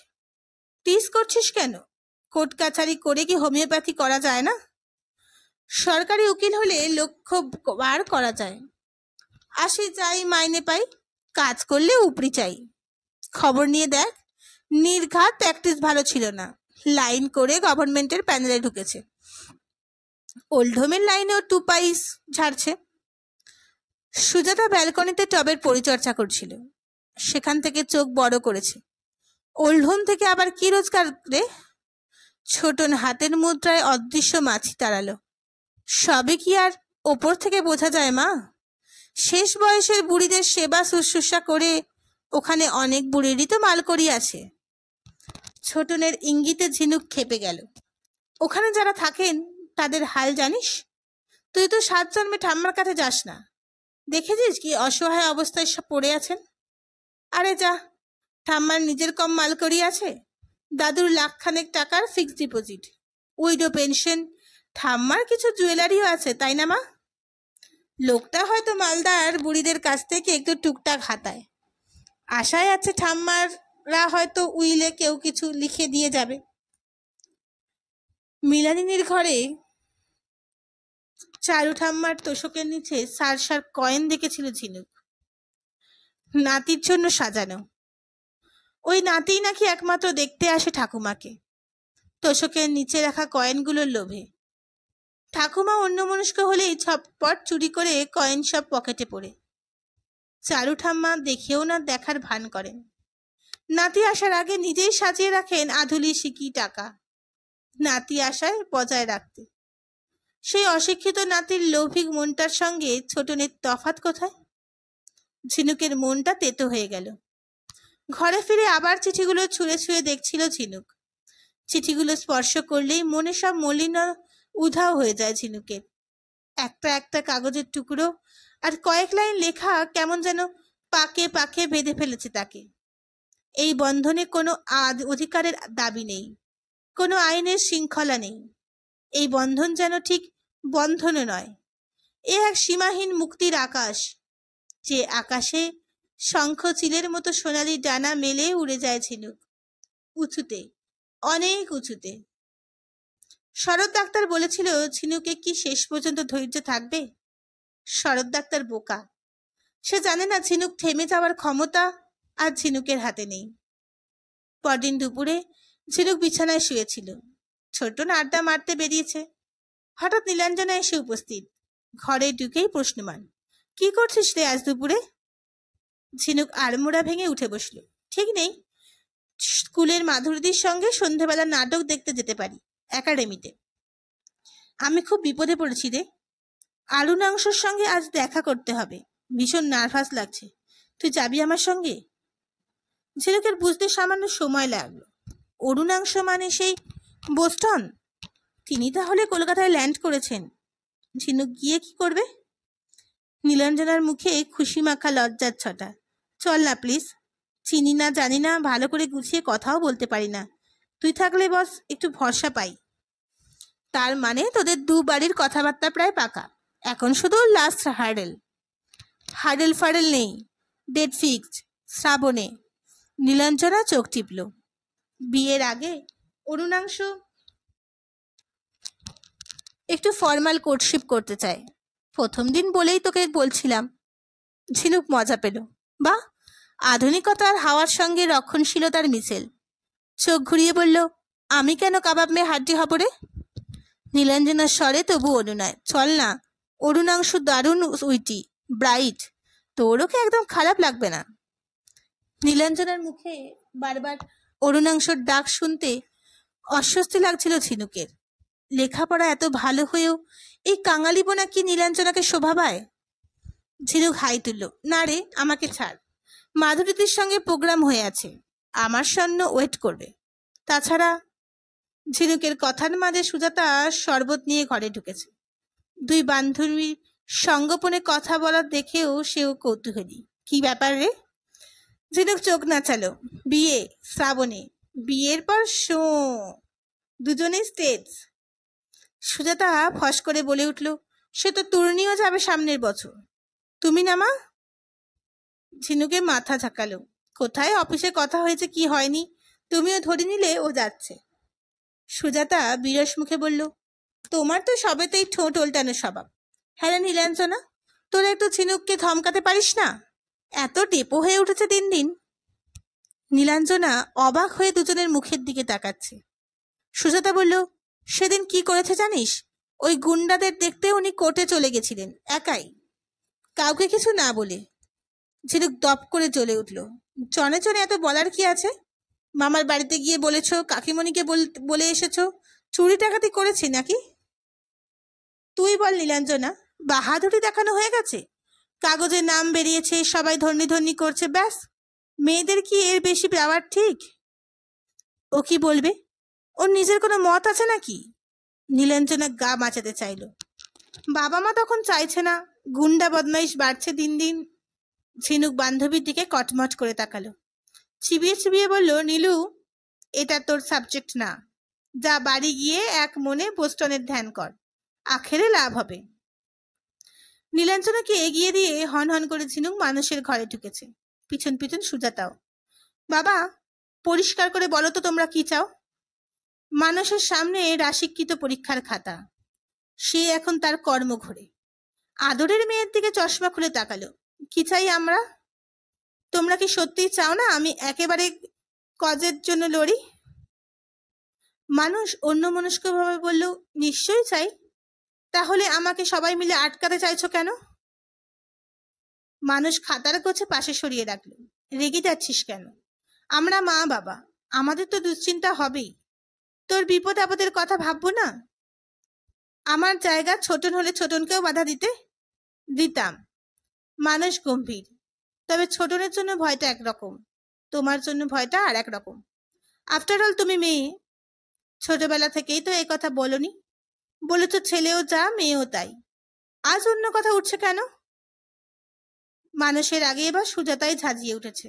Speaker 1: টিস করছিস কেন? কোর্ট কাছারি করে কি হোমিওপ্যাথি করা যায় না? সরকারি উকিল হলে লক্ষ বার করা যায়। আসি যাই মাইনে পাই, কাজ করলে উপরি চাই। খবর নিয়ে দেখ, নির্ঘাত প্র্যাকটিস ভালো ছিল না, লাইন করে গভর্নমেন্টের প্যানেলে ঢুকেছে। ওল্ডহোমের লাইনেও 2 পাইস ঝাড়ছে। সুজাতা ব্যালকনিতে টবের পরিচর্যা করছিল। সেখান থেকে চোখ বড় করেছে। ওল্ডহোম থেকে আবার কি রোজগার রে? ছোটন হাতের মুদ্রায় অদৃশ্য মাছি তাড়ালো। সবে কি আর ওপর থেকে বোঝা যায় মা? শেষ বয়সের বুড়িদের সেবা শুশ্রূষা করে ওখানে অনেক বুড়িরই তো মালকড়ি আছে। ছোটনের ইঙ্গিতে ঝিনুক খেপে গেল। ওখানে যারা থাকেন তাদের হাল জানিস? তুই তো 7 জন্মে ঠাম্মার কাছে যাস না। দেখেছিস কি অসহায় অবস্থায় সব পড়ে আছেন? আরে যা, ঠাম্মার নিজের কম মালকড়ি আছে, দাদুর লাখখানেক টাকার ফিক্সড ডিপোজিট, উইডো পেনশন, ঠাম্মার কিছু জুয়েলারিও আছে, তাই না মা? লোকটা হয়তো মালদার বুড়িদের কাছ থেকে একটু টুকটাক হাতায়। আশায় আছে ঠাম্মাররা হয়তো উইলে কেউ কিছু লিখে দিয়ে যাবে। মিলানিনীর ঘরে চারু ঠাম্মার তোষকের নিচে সার সার কয়েন দেখেছিল ঝিনুক, নাতির জন্য সাজানো। ওই নাতিই নাকি একমাত্র দেখতে আসে ঠাকুমাকে, তোষকের নিচে রাখা কয়েনগুলোর লোভে। ঠাকুমা অন্যমনস্ক হলেই ছটপট চুরি করে কয়েন সব পকেটে পড়ে। চারু ঠাম্মা দেখেও না দেখার ভান করেন। নাতি আসার আগে নিজেই সাজিয়ে রাখেন আধুলি সিকি টাকা, নাতি আশায় বজায় রাখতে। সেই অশিক্ষিত নাতির লৌকিক মনটার সঙ্গে ছোটনের তফাৎ কোথায়? ঝিনুকের মনটা তেতো হয়ে গেল। ঘরে ফিরে আবার চিঠিগুলো ছুঁড়ে ছুঁড়ে দেখছিল ঝিনুক। চিঠিগুলো স্পর্শ করলেই মনে সব মলিন উধাও হয়ে যায় ঝিনুকের। একটা একটা কাগজের টুকরো আর কয়েক লাইন লেখা কেমন যেন পাকে পাকে বেঁধে ফেলেছে তাকে। এই বন্ধনে কোনো অধিকারের দাবি নেই, কোনো আইনের শৃঙ্খলা নেই। এই বন্ধন যেন ঠিক বন্ধনও নয়, এ এক সীমাহীন মুক্তির আকাশ, যে আকাশে শঙ্খ চিলের মতো সোনালি ডানা মেলে উড়ে যায় ঝিনুক, উঁচুতে, অনেক উঁচুতে। শরৎ ডাক্তার বলেছিল ঝিনুকে কি শেষ পর্যন্ত ধৈর্য থাকবে? শরৎ ডাক্তার বোকা, সে জানে না ঝিনুক থেমে যাওয়ার ক্ষমতা আর ঝিনুকের হাতে নেই। পরদিন দুপুরে ঝিনুক বিছানায় শুয়েছিল। ছোটন আড্ডা মারতে বেরিয়েছে। হঠাৎ নীলাঞ্জনা এসে উপস্থিত। ঘরে ঢুকেই প্রশ্নমান, কি করছিস রে আজ দুপুরে? ঝিনুক আড়মোড়া ভেঙে উঠে বসল। ঠিক নেই, স্কুলের মাধুরীদির সঙ্গে সন্ধ্যেবেলা নাটক দেখতে যেতে পারি, একাডেমিতে। আমি খুব বিপদে পড়েছি রে। অরুণাংশুর সঙ্গে আজ দেখা করতে হবে, ভীষণ নার্ভাস লাগছে। তুই যাবি আমার সঙ্গে? ঝিনুকের বুঝতে সামান্য সময় লাগলো। অরুণাংশ মানে সেই বোস্টন? তিনি তাহলে কলকাতায় ল্যান্ড করেছেন। ঝিনুক গিয়ে কি করবে? নীলাঞ্জনার মুখে খুশি মাখা লজ্জার ছটা। চল না প্লিজ, চিনি না জানি না, ভালো করে গুছিয়ে কথাও বলতে পারি না, তুই থাকলে বস একটু ভরসা পাই। তার মানে তোদের 2 বাড়ির কথাবার্তা প্রায় পাকা, এখন শুধু লাস্ট হার্ডেল। হার্ডেল ফার্ডেল নেই, ডেট ফিক্সড, শ্রাবণে। নীলাঞ্জনা চোখ টিপল। বিয়ের আগে অরুণাংশ একটু ফর্মাল কোর্টশিপ করতে চায়। প্রথম দিন বলেই তোকে বলছিলাম। ঝিনুক মজা পেল। বাহ, আধুনিকতার হাওয়ার সঙ্গে রক্ষণশীলতার মিছিল। চোখ ঘুরিয়ে বলল, আমি কেন কাবাব মেয়ে হাড্ডি হব রে? নীলাঞ্জনার স্বরে তবু অনুনয়। চল না, অরুণাংশ দারুণ উইটি, ব্রাইট, তোর ওকে একদম খারাপ লাগবে না। নীলাঞ্জনার মুখে বারবার অরুণাংশর ডাক শুনতে অস্বস্তি লাগছিল ঝিনুকের। লেখাপড়া এত ভালো হয়েও এই কাঙালিবোনা কি নীলাঞ্জনাকে শোভা পায়? ঝিনুক হাই তুলল। না রে, আমাকে ছাড়। মাধুরীদির সঙ্গে প্রোগ্রাম হয়ে আছে, আমার জন্য ওয়েট করবে। তাছাড়া ঝিনুকের কথার মাঝে সুজাতা শরবত নিয়ে ঘরে ঢুকেছে। দুই বান্ধবীর সঙ্গোপনে কথা বলার দেখেও সেও কৌতূহলী। কি ব্যাপার রে? ঝিনুক চোখ নাচালো। বিয়ে, শ্রাবণে। বিয়ের পর দুজনেই স্টেজ। সুজাতা ফস করে বলে উঠল, সে তো তুর্নিও যাবে সামনের বছর। তুমি না মা? ঝিনুকে মাথা ঝাঁকালো। কোথায় অফিসে কথা হয়েছে কি হয়নি তুমিও ধরে নিলে ও যাচ্ছে। সুজাতা বিরস মুখে বলল, তোমার তো সবেতেই ঠোঁট ওল্টানো স্বভাব। হ্যাঁ নীলাঞ্জনা, তোরা একটু ঝিনুককে ধমকাতে পারিস না? এত টেপো হয়ে উঠেছে দিন দিন। নীলাঞ্জনা অবাক হয়ে দুজনের মুখের দিকে তাকাচ্ছে। সুজাতা বলল, সেদিন কি করেছে জানিস? ওই গুন্ডাদের দেখতে উনি কোর্টে চলে গেছিলেন একাই, কাউকে কিছু না বলে। ঝিনুক দপ করে জ্বলে উঠল। চনে চনে এত বলার কি আছে? মামার বাড়িতে গিয়ে বলেছ, কাকিমণিকে বলে এসেছো চুরি ডাকাতি করেছি নাকি? তুই বল নীলাঞ্জনা, বাহাদুরি দেখানো হয়ে গেছে? কাগজে নাম বেরিয়েছে, সবাই ধর্নি ধর্নি করছে, ব্যাস। মেয়েদের কি এর বেশি পাওয়ার ঠিক? ও কি বলবে? ওর নিজের কোনো মত আছে নাকি? নীলাঞ্জনা গা বাঁচাতে চাইল। বাবা মা তখন চাইছে না, গুন্ডা বদমাইশ বাড়ছে দিন দিন। ঝিনুক বান্ধবীর দিকে কটমট করে তাকালো। চিবিয়ে চিবিয়ে বলল, নীলু, এটা তোর সাবজেক্ট না। যা বাড়ি গিয়ে এক মনে বোস্টনের ধ্যান কর, আখেরে লাভ হবে। নীলাঞ্জনাকে এগিয়ে দিয়ে হন হন করে ঝিনুক মানুষের ঘরে ঢুকেছে, পিছন পিছন সুজাতাও। বাবা, পরিষ্কার করে বলো তো তোমরা কি চাও? মানুষের সামনে রাশিকৃত পরীক্ষার খাতা, সে এখন তার কর্ম ঘোরে। আদরের মেয়ের দিকে চশমা খুলে তাকালো। কি চাই আমরা? তোমরা কি সত্যিই চাও না আমি একেবারে কজের জন্য লড়ি? মানুষ অন্যমনস্কভাবে বলল, নিশ্চয়ই চাই। তাহলে আমাকে সবাই মিলে আটকাতে চাইছো কেন? মানুষ খাতার গোছে পাশে সরিয়ে রাখলো। রেগে যাচ্ছিস কেন? আমরা মা বাবা, আমাদের তো দুশ্চিন্তা হবেই। তোর বিপদ আপদের কথা ভাববো না? আমার জায়গা ছোটন হলে ছোটনকেও বাধা দিতাম। মানুষ গম্ভীর। তবে ছোটনের জন্য ভয়টা একরকম, তোমার জন্য ভয়টা আর একরকম। আফটার অল তুমি মেয়ে। ছোটবেলা থেকেই তো এই কথা বলনি। বলেছ ছেলেও যা মেয়েও তাই। আজ অন্য কথা উঠছে কেন? মানুষের আগে এবার সুজাতাই ঝাঁঝিয়ে উঠেছে।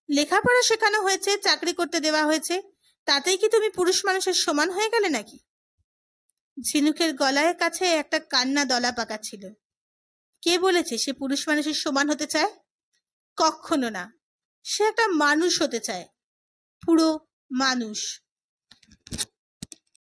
Speaker 1: লেখাপড়া শেখানো হয়েছে, চাকরি করতে দেওয়া হয়েছে, তাতেই কি তুমি পুরুষ মানুষের সমান হয়ে গেলে নাকি? ঝিনুকের গলায় কাছে একটা কান্না দলা পাকা ছিল। কে বলেছে সে পুরুষ মানুষের সমান হতে চায়? কখনো না। সে একটা মানুষ হতে চায়, পুরো মানুষ।